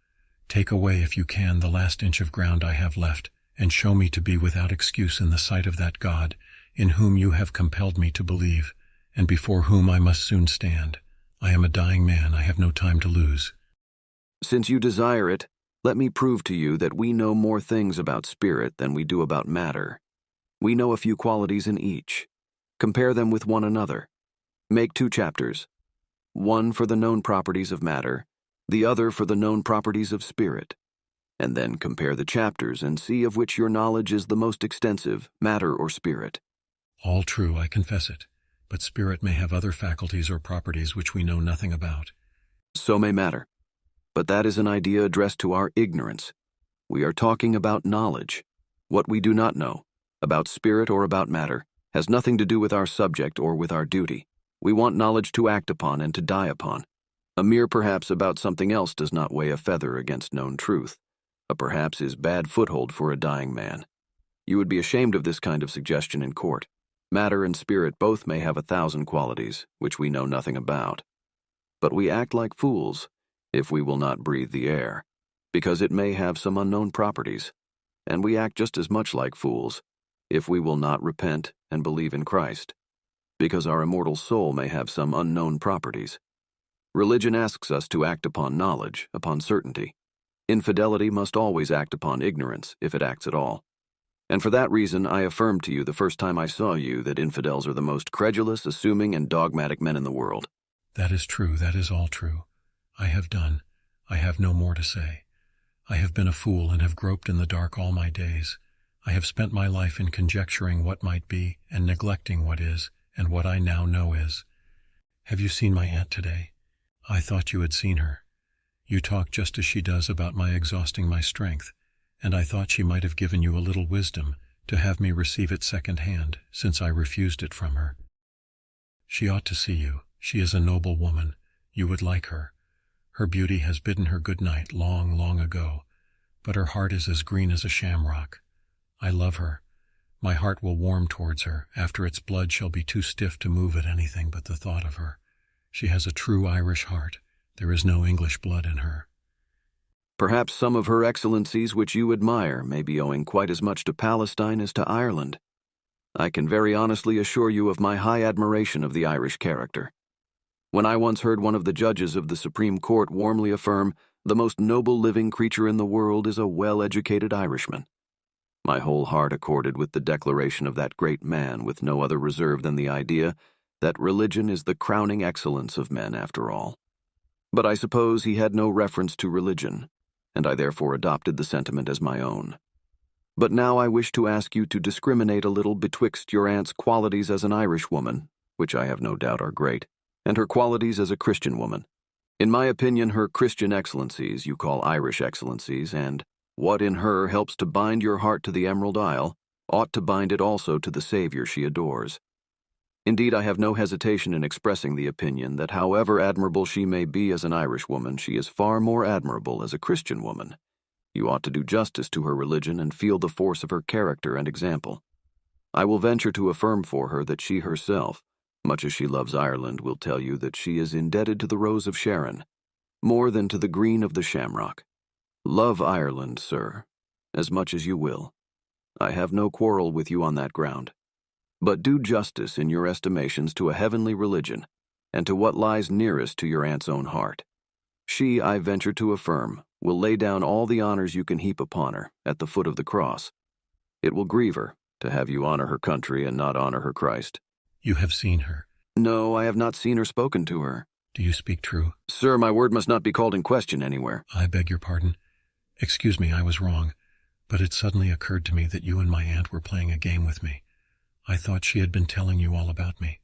Take away, if you can, the last inch of ground I have left, and show me to be without excuse in the sight of that God, in whom you have compelled me to believe, and before whom I must soon stand. I am a dying man. I have no time to lose. Since you desire it, let me prove to you that we know more things about spirit than we do about matter. We know a few qualities in each. Compare them with one another. Make 2 chapters, one for the known properties of matter, the other for the known properties of spirit. And then compare the chapters and see of which your knowledge is the most extensive, matter or spirit. All true, I confess it. But spirit may have other faculties or properties which we know nothing about. So may matter. But that is an idea addressed to our ignorance. We are talking about knowledge. What we do not know, about spirit or about matter, has nothing to do with our subject or with our duty. We want knowledge to act upon and to die upon. A mere perhaps about something else does not weigh a feather against known truth. A perhaps is bad foothold for a dying man. You would be ashamed of this kind of suggestion in court. Matter and spirit both may have 1,000 qualities, which we know nothing about. But we act like fools if we will not breathe the air, because it may have some unknown properties, and we act just as much like fools if we will not repent and believe in Christ, because our immortal soul may have some unknown properties. Religion asks us to act upon knowledge, upon certainty. Infidelity must always act upon ignorance, if it acts at all. And for that reason, I affirmed to you the first time I saw you that infidels are the most credulous, assuming, and dogmatic men in the world. That is true. That is all true. I have done. I have no more to say. I have been a fool and have groped in the dark all my days. I have spent my life in conjecturing what might be and neglecting what is, and what I now know is. Have you seen my aunt today? I thought you had seen her. You talk just as she does about my exhausting my strength, and I thought she might have given you a little wisdom to have me receive it second-hand, since I refused it from her. She ought to see you. She is a noble woman. You would like her. Her beauty has bidden her good night long, long ago, but her heart is as green as a shamrock. I love her. My heart will warm towards her, after its blood shall be too stiff to move at anything but the thought of her. She has a true Irish heart. There is no English blood in her. Perhaps some of her excellencies which you admire may be owing quite as much to Palestine as to Ireland. I can very honestly assure you of my high admiration of the Irish character. When I once heard one of the judges of the Supreme Court warmly affirm, The most noble living creature in the world is a well-educated Irishman. My whole heart accorded with the declaration of that great man, with no other reserve than the idea that religion is the crowning excellence of men after all. But I suppose he had no reference to religion, and I therefore adopted the sentiment as my own. But now I wish to ask you to discriminate a little betwixt your aunt's qualities as an Irish woman, which I have no doubt are great, and her qualities as a Christian woman. In my opinion, her Christian excellencies you call Irish excellencies, and what in her helps to bind your heart to the Emerald Isle ought to bind it also to the Savior she adores. Indeed, I have no hesitation in expressing the opinion that however admirable she may be as an Irish woman, she is far more admirable as a Christian woman. You ought to do justice to her religion and feel the force of her character and example. I will venture to affirm for her that she herself, much as she loves Ireland, will tell you that she is indebted to the Rose of Sharon, more than to the green of the shamrock. Love Ireland, sir, as much as you will. I have no quarrel with you on that ground. But do justice in your estimations to a heavenly religion, and to what lies nearest to your aunt's own heart. She, I venture to affirm, will lay down all the honors you can heap upon her at the foot of the cross. It will grieve her to have you honor her country and not honor her Christ. You have seen her. No, I have not seen or spoken to her. Do you speak true? Sir, my word must not be called in question anywhere. I beg your pardon. Excuse me, I was wrong, but it suddenly occurred to me that you and my aunt were playing a game with me. I thought she had been telling you all about me.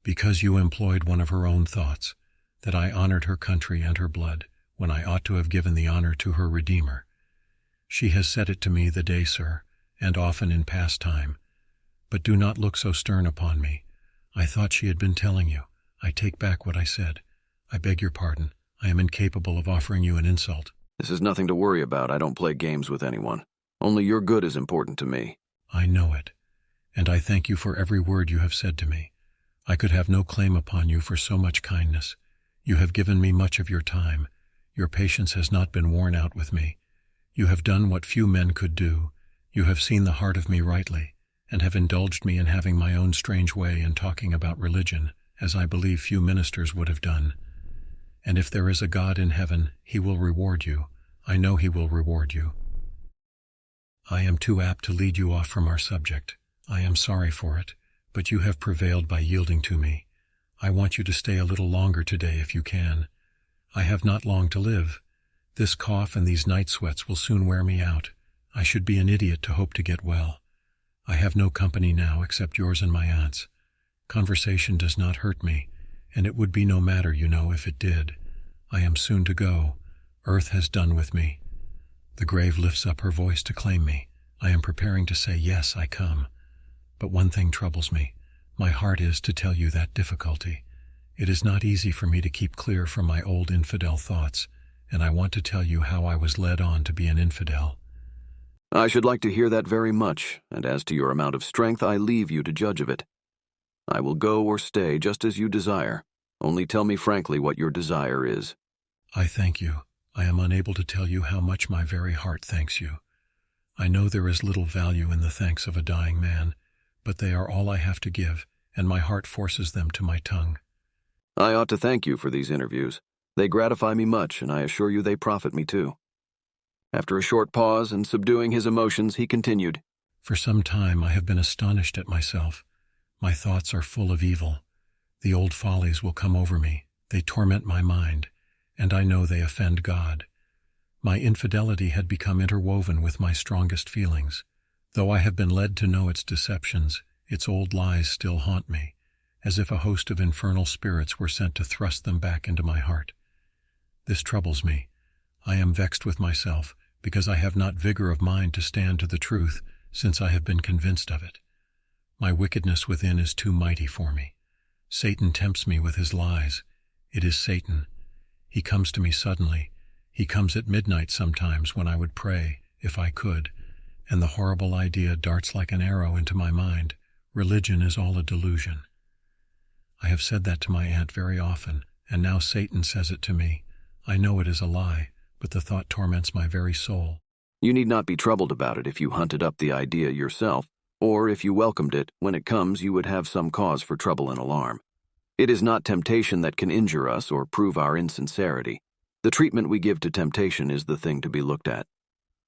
Because you employed one of her own thoughts, that I honored her country and her blood, when I ought to have given the honor to her Redeemer. She has said it to me the day, sir, and often in past time. But do not look so stern upon me. I thought she had been telling you. I take back what I said. I beg your pardon. I am incapable of offering you an insult. This is nothing to worry about. I don't play games with anyone. Only your good is important to me. I know it, and I thank you for every word you have said to me. I could have no claim upon you for so much kindness. You have given me much of your time. Your patience has not been worn out with me. You have done what few men could do. You have seen the heart of me rightly, and have indulged me in having my own strange way in talking about religion, as I believe few ministers would have done. And if there is a God in heaven, he will reward you. I know he will reward you. I am too apt to lead you off from our subject. I am sorry for it, but you have prevailed by yielding to me. I want you to stay a little longer today if you can. I have not long to live. This cough and these night sweats will soon wear me out. I should be an idiot to hope to get well. I have no company now except yours and my aunt's. Conversation does not hurt me, and it would be no matter, you know, if it did. I am soon to go. Earth has done with me. The grave lifts up her voice to claim me. I am preparing to say, yes, I come. But one thing troubles me. My heart is to tell you that difficulty. It is not easy for me to keep clear from my old infidel thoughts, and I want to tell you how I was led on to be an infidel. I should like to hear that very much, and as to your amount of strength, I leave you to judge of it. I will go or stay just as you desire. Only tell me frankly what your desire is. I thank you. I am unable to tell you how much my very heart thanks you. I know there is little value in the thanks of a dying man, but they are all I have to give, and my heart forces them to my tongue. I ought to thank you for these interviews. They gratify me much, and I assure you they profit me too. After a short pause and subduing his emotions, he continued, For some time I have been astonished at myself. My thoughts are full of evil. The old follies will come over me. They torment my mind, and I know they offend God. My infidelity had become interwoven with my strongest feelings. Though I have been led to know its deceptions, its old lies still haunt me, as if a host of infernal spirits were sent to thrust them back into my heart. This troubles me. I am vexed with myself, because I have not vigor of mind to stand to the truth, since I have been convinced of it. My wickedness within is too mighty for me. Satan tempts me with his lies. It is Satan. He comes to me suddenly. He comes at midnight sometimes when I would pray, if I could, and the horrible idea darts like an arrow into my mind. Religion is all a delusion. I have said that to my aunt very often, and now Satan says it to me. I know it is a lie, but the thought torments my very soul. You need not be troubled about it if you hunted up the idea yourself, or if you welcomed it. When it comes, you would have some cause for trouble and alarm. It is not temptation that can injure us or prove our insincerity. The treatment we give to temptation is the thing to be looked at.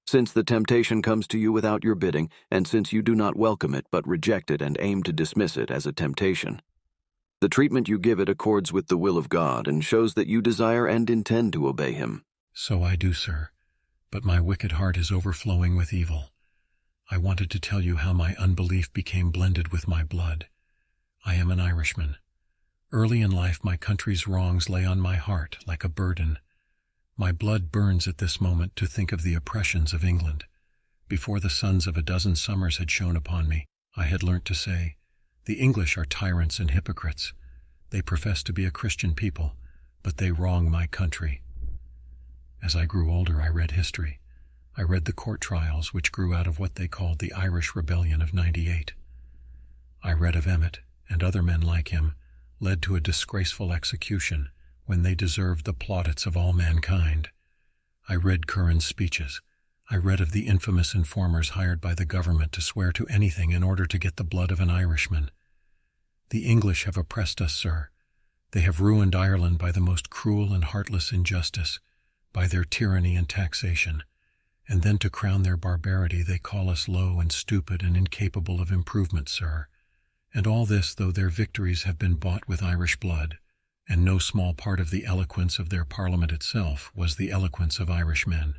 Since the temptation comes to you without your bidding, and since you do not welcome it but reject it and aim to dismiss it as a temptation, the treatment you give it accords with the will of God and shows that you desire and intend to obey Him. So I do, sir, but my wicked heart is overflowing with evil. I wanted to tell you how my unbelief became blended with my blood. I am an Irishman. Early in life, my country's wrongs lay on my heart like a burden. My blood burns at this moment to think of the oppressions of England. Before the suns of a dozen summers had shone upon me, I had learnt to say, "The English are tyrants and hypocrites. They profess to be a Christian people, but they wrong my country." As I grew older, I read history. I read the court trials which grew out of what they called the Irish Rebellion of '98. I read of Emmet, and other men like him, led to a disgraceful execution when they deserved the plaudits of all mankind. I read Curran's speeches. I read of the infamous informers hired by the government to swear to anything in order to get the blood of an Irishman. The English have oppressed us, sir. They have ruined Ireland by the most cruel and heartless injustice, by their tyranny and taxation, and then to crown their barbarity they call us low and stupid and incapable of improvement, sir. And all this though their victories have been bought with Irish blood, and no small part of the eloquence of their parliament itself was the eloquence of Irishmen.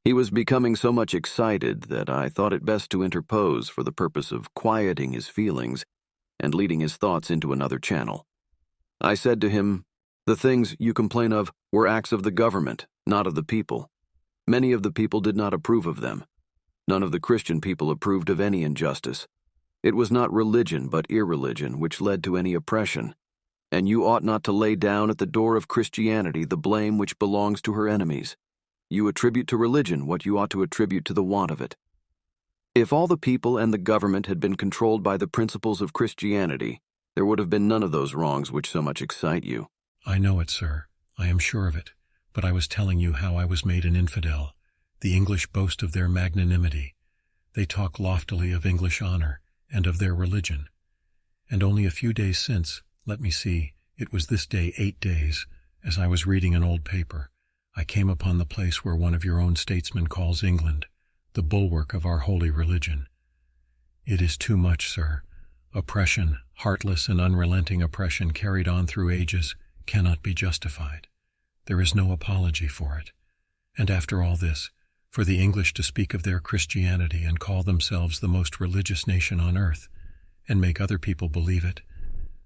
He was becoming so much excited that I thought it best to interpose for the purpose of quieting his feelings and leading his thoughts into another channel. I said to him, "The things you complain of were acts of the government, not of the people. Many of the people did not approve of them. None of the Christian people approved of any injustice. It was not religion but irreligion which led to any oppression, and you ought not to lay down at the door of Christianity the blame which belongs to her enemies. You attribute to religion what you ought to attribute to the want of it. If all the people and the government had been controlled by the principles of Christianity, there would have been none of those wrongs which so much excite you." I know it, sir. I am sure of it. But I was telling you how I was made an infidel. The English boast of their magnanimity. They talk loftily of English honor and of their religion. And only a few days since, let me see, it was this day 8 days, as I was reading an old paper, I came upon the place where one of your own statesmen calls England the bulwark of our holy religion. It is too much, sir. Oppression, heartless and unrelenting oppression carried on through ages, cannot be justified. There is no apology for it. And after all this, for the English to speak of their Christianity and call themselves the most religious nation on earth, and make other people believe it,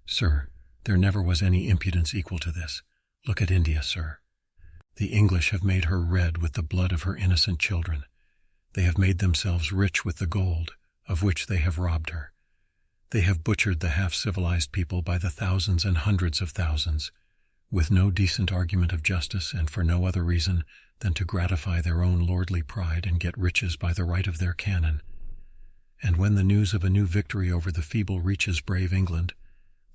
sir, there never was any impudence equal to this. Look at India, sir. The English have made her red with the blood of her innocent children. They have made themselves rich with the gold, of which they have robbed her. They have butchered the half-civilized people by the thousands and hundreds of thousands, with no decent argument of justice and for no other reason than to gratify their own lordly pride and get riches by the right of their cannon. And when the news of a new victory over the feeble reaches brave England,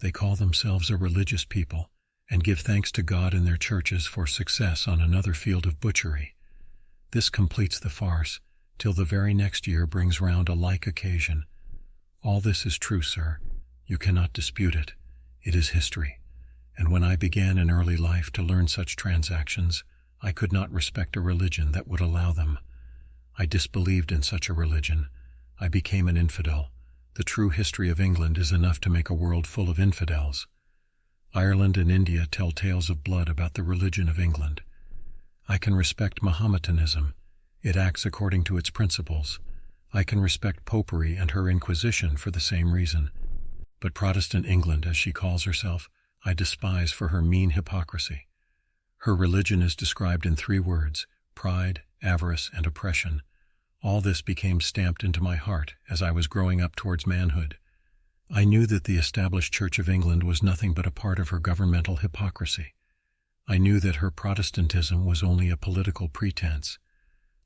they call themselves a religious people and give thanks to God in their churches for success on another field of butchery. This completes the farce, till the very next year brings round a like occasion. All this is true, sir. You cannot dispute it. It is history. And when I began in early life to learn such transactions, I could not respect a religion that would allow them. I disbelieved in such a religion. I became an infidel. The true history of England is enough to make a world full of infidels. Ireland and India tell tales of blood about the religion of England. I can respect Mahometanism. It acts according to its principles. I can respect Popery and her Inquisition for the same reason. But Protestant England, as she calls herself, I despise for her mean hypocrisy. Her religion is described in 3 words: pride, avarice, and oppression. All this became stamped into my heart as I was growing up towards manhood. I knew that the established Church of England was nothing but a part of her governmental hypocrisy. I knew that her Protestantism was only a political pretense.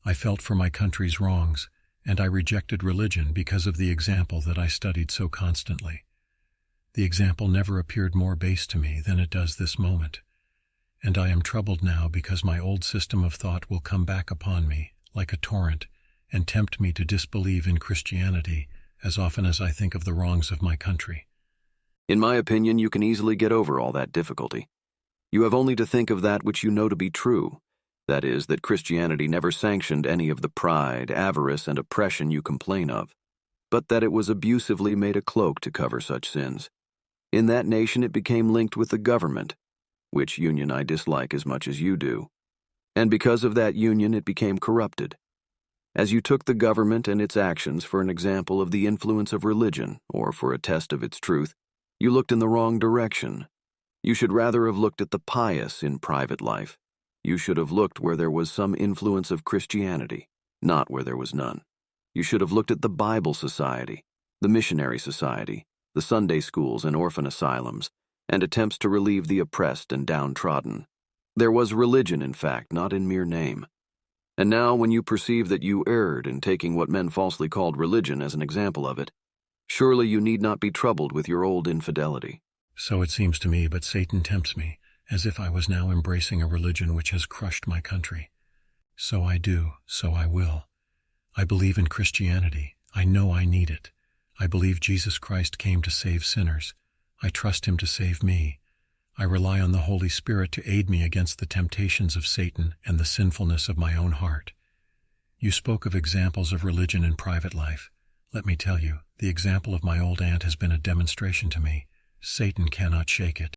I felt for my country's wrongs, and I rejected religion because of the example that I studied so constantly. The example never appeared more base to me than it does this moment, and I am troubled now because my old system of thought will come back upon me like a torrent and tempt me to disbelieve in Christianity as often as I think of the wrongs of my country. In my opinion, you can easily get over all that difficulty. You have only to think of that which you know to be true. That is, that Christianity never sanctioned any of the pride, avarice, and oppression you complain of, but that it was abusively made a cloak to cover such sins. In that nation it became linked with the government, which union I dislike as much as you do. And because of that union it became corrupted. As you took the government and its actions for an example of the influence of religion, or for a test of its truth, you looked in the wrong direction. You should rather have looked at the pious in private life. You should have looked where there was some influence of Christianity, not where there was none. You should have looked at the Bible Society, the Missionary Society, the Sunday schools and orphan asylums, and attempts to relieve the oppressed and downtrodden. There was religion, in fact, not in mere name. And now, when you perceive that you erred in taking what men falsely called religion as an example of it, surely you need not be troubled with your old infidelity. So it seems to me, but Satan tempts me, as if I was now embracing a religion which has crushed my country. So I do, so I will. I believe in Christianity. I know I need it. I believe Jesus Christ came to save sinners. I trust him to save me. I rely on the Holy Spirit to aid me against the temptations of Satan and the sinfulness of my own heart. You spoke of examples of religion in private life. Let me tell you, the example of my old aunt has been a demonstration to me. Satan cannot shake it.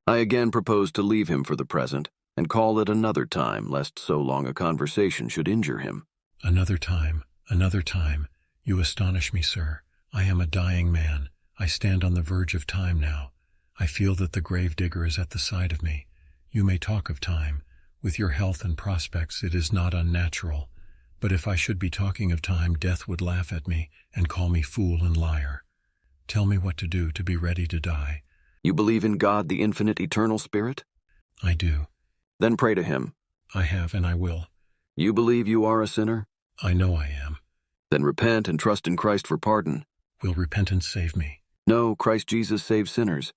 I again proposed to leave him for the present and call it another time, lest so long a conversation should injure him. Another time, another time. You astonish me, sir. I am a dying man. I stand on the verge of time now. I feel that the gravedigger is at the side of me. You may talk of time. With your health and prospects, it is not unnatural. But if I should be talking of time, death would laugh at me and call me fool and liar. Tell me what to do to be ready to die. You believe in God, the infinite eternal Spirit? I do. Then pray to him. I have and I will. You believe you are a sinner? I know I am. Then repent and trust in Christ for pardon. Will repentance save me? No, Christ Jesus saves sinners.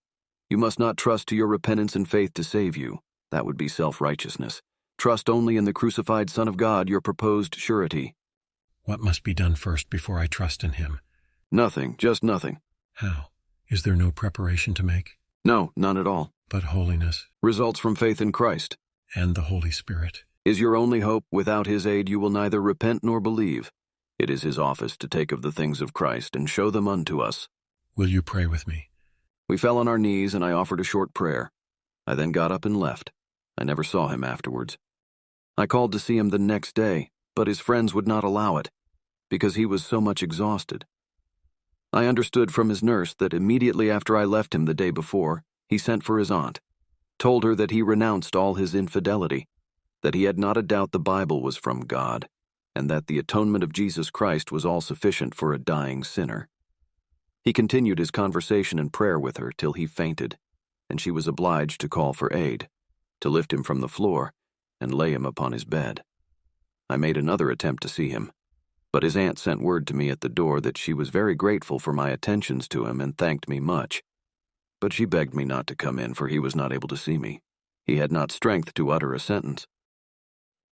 You must not trust to your repentance and faith to save you. That would be self-righteousness. Trust only in the crucified Son of God, your proposed surety. What must be done first before I trust in him? Nothing, just nothing. How? Is there no preparation to make? No, none at all. But holiness? Results from faith in Christ. And the Holy Spirit? Is your only hope. Without his aid you will neither repent nor believe. It is his office to take of the things of Christ and show them unto us. Will you pray with me? We fell on our knees and I offered a short prayer. I then got up and left. I never saw him afterwards. I called to see him the next day, but his friends would not allow it, because he was so much exhausted. I understood from his nurse that immediately after I left him the day before, he sent for his aunt, told her that he renounced all his infidelity, that he had not a doubt the Bible was from God, and that the atonement of Jesus Christ was all sufficient for a dying sinner. He continued his conversation and prayer with her till he fainted, and she was obliged to call for aid, to lift him from the floor and lay him upon his bed. I made another attempt to see him, but his aunt sent word to me at the door that she was very grateful for my attentions to him and thanked me much. But she begged me not to come in, for he was not able to see me. He had not strength to utter a sentence.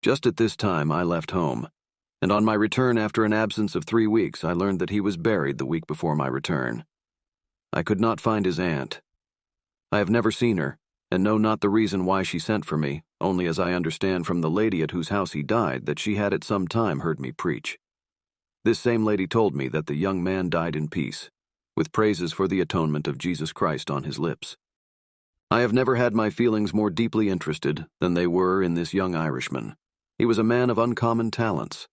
Just at this time I left home, and on my return after an absence of 3 weeks I learned that he was buried the week before my return. I could not find his aunt. I have never seen her, and know not the reason why she sent for me, only as I understand from the lady at whose house he died that she had at some time heard me preach. This same lady told me that the young man died in peace, with praises for the atonement of Jesus Christ on his lips. I have never had my feelings more deeply interested than they were in this young Irishman. He was a man of uncommon talents.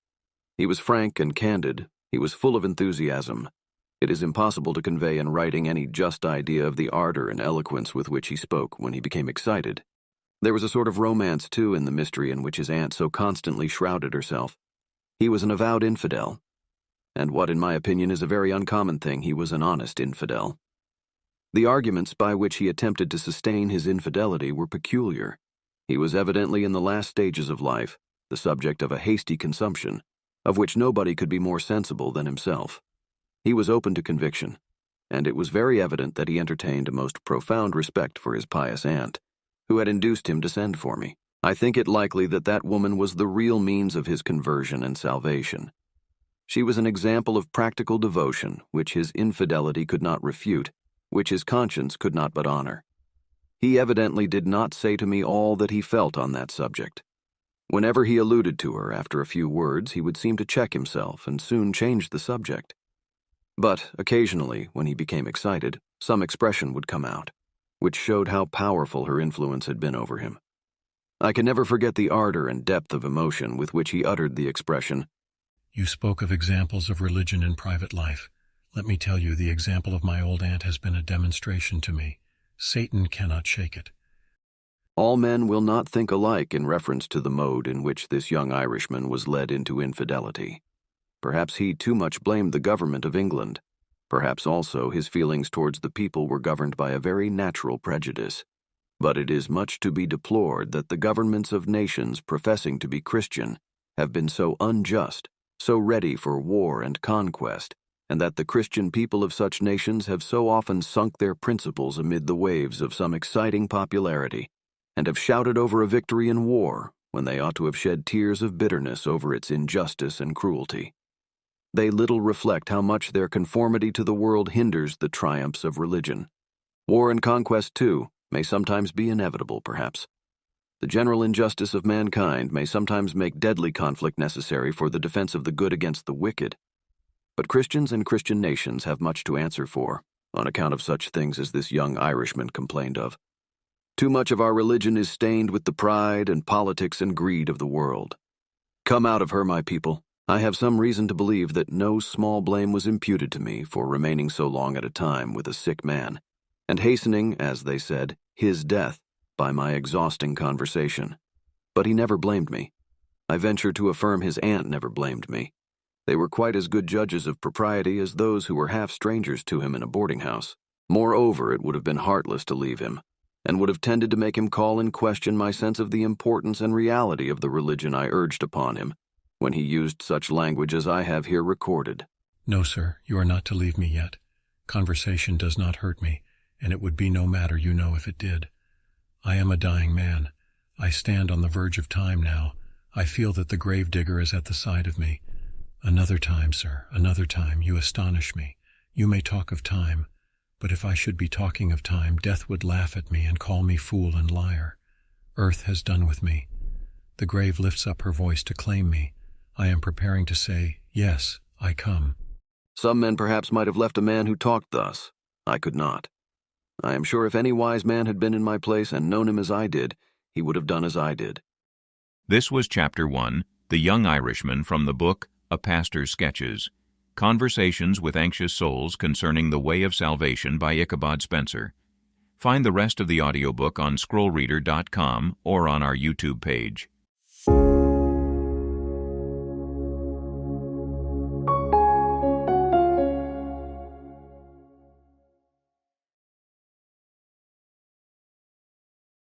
He was frank and candid. He was full of enthusiasm. It is impossible to convey in writing any just idea of the ardor and eloquence with which he spoke when he became excited. There was a sort of romance, too, in the mystery in which his aunt so constantly shrouded herself. He was an avowed infidel, and what in my opinion is a very uncommon thing, he was an honest infidel. The arguments by which he attempted to sustain his infidelity were peculiar. He was evidently in the last stages of life, the subject of a hasty consumption, of which nobody could be more sensible than himself. He was open to conviction, and it was very evident that he entertained a most profound respect for his pious aunt, who had induced him to send for me. I think it likely that that woman was the real means of his conversion and salvation. She was an example of practical devotion, which his infidelity could not refute, which his conscience could not but honor. He evidently did not say to me all that he felt on that subject. Whenever he alluded to her, after a few words, he would seem to check himself and soon change the subject. But occasionally, when he became excited, some expression would come out, which showed how powerful her influence had been over him. I can never forget the ardor and depth of emotion with which he uttered the expression, You spoke of examples of religion in private life. Let me tell you, the example of my old aunt has been a demonstration to me. Satan cannot shake it. All men will not think alike in reference to the mode in which this young Irishman was led into infidelity. Perhaps he too much blamed the government of England. Perhaps also his feelings towards the people were governed by a very natural prejudice. But it is much to be deplored that the governments of nations professing to be Christian have been so unjust, so ready for war and conquest, and that the Christian people of such nations have so often sunk their principles amid the waves of some exciting popularity, and have shouted over a victory in war when they ought to have shed tears of bitterness over its injustice and cruelty. They little reflect how much their conformity to the world hinders the triumphs of religion. War and conquest, too, may sometimes be inevitable, perhaps. The general injustice of mankind may sometimes make deadly conflict necessary for the defense of the good against the wicked. But Christians and Christian nations have much to answer for, on account of such things as this young Irishman complained of. Too much of our religion is stained with the pride and politics and greed of the world. Come out of her, my people. I have some reason to believe that no small blame was imputed to me for remaining so long at a time with a sick man, and hastening, as they said, his death by my exhausting conversation. But he never blamed me. I venture to affirm his aunt never blamed me. They were quite as good judges of propriety as those who were half strangers to him in a boarding house. Moreover, it would have been heartless to leave him, and would have tended to make him call in question my sense of the importance and reality of the religion I urged upon him, when he used such language as I have here recorded. No, sir, you are not to leave me yet. Conversation does not hurt me, and it would be no matter, you know, if it did. I am a dying man. I stand on the verge of time now. I feel that the grave-digger is at the side of me. Another time, sir, another time. You astonish me. You may talk of time, but if I should be talking of time, death would laugh at me and call me fool and liar. Earth has done with me. The grave lifts up her voice to claim me. I am preparing to say, yes, I come. Some men perhaps might have left a man who talked thus. I could not. I am sure if any wise man had been in my place and known him as I did, he would have done as I did. This was Chapter 1, The Young Irishman, from the book A Pastor's Sketches, Conversations with Anxious Souls Concerning the Way of Salvation by Ichabod Spencer. Find the rest of the audiobook on scrollreader.com or on our YouTube page.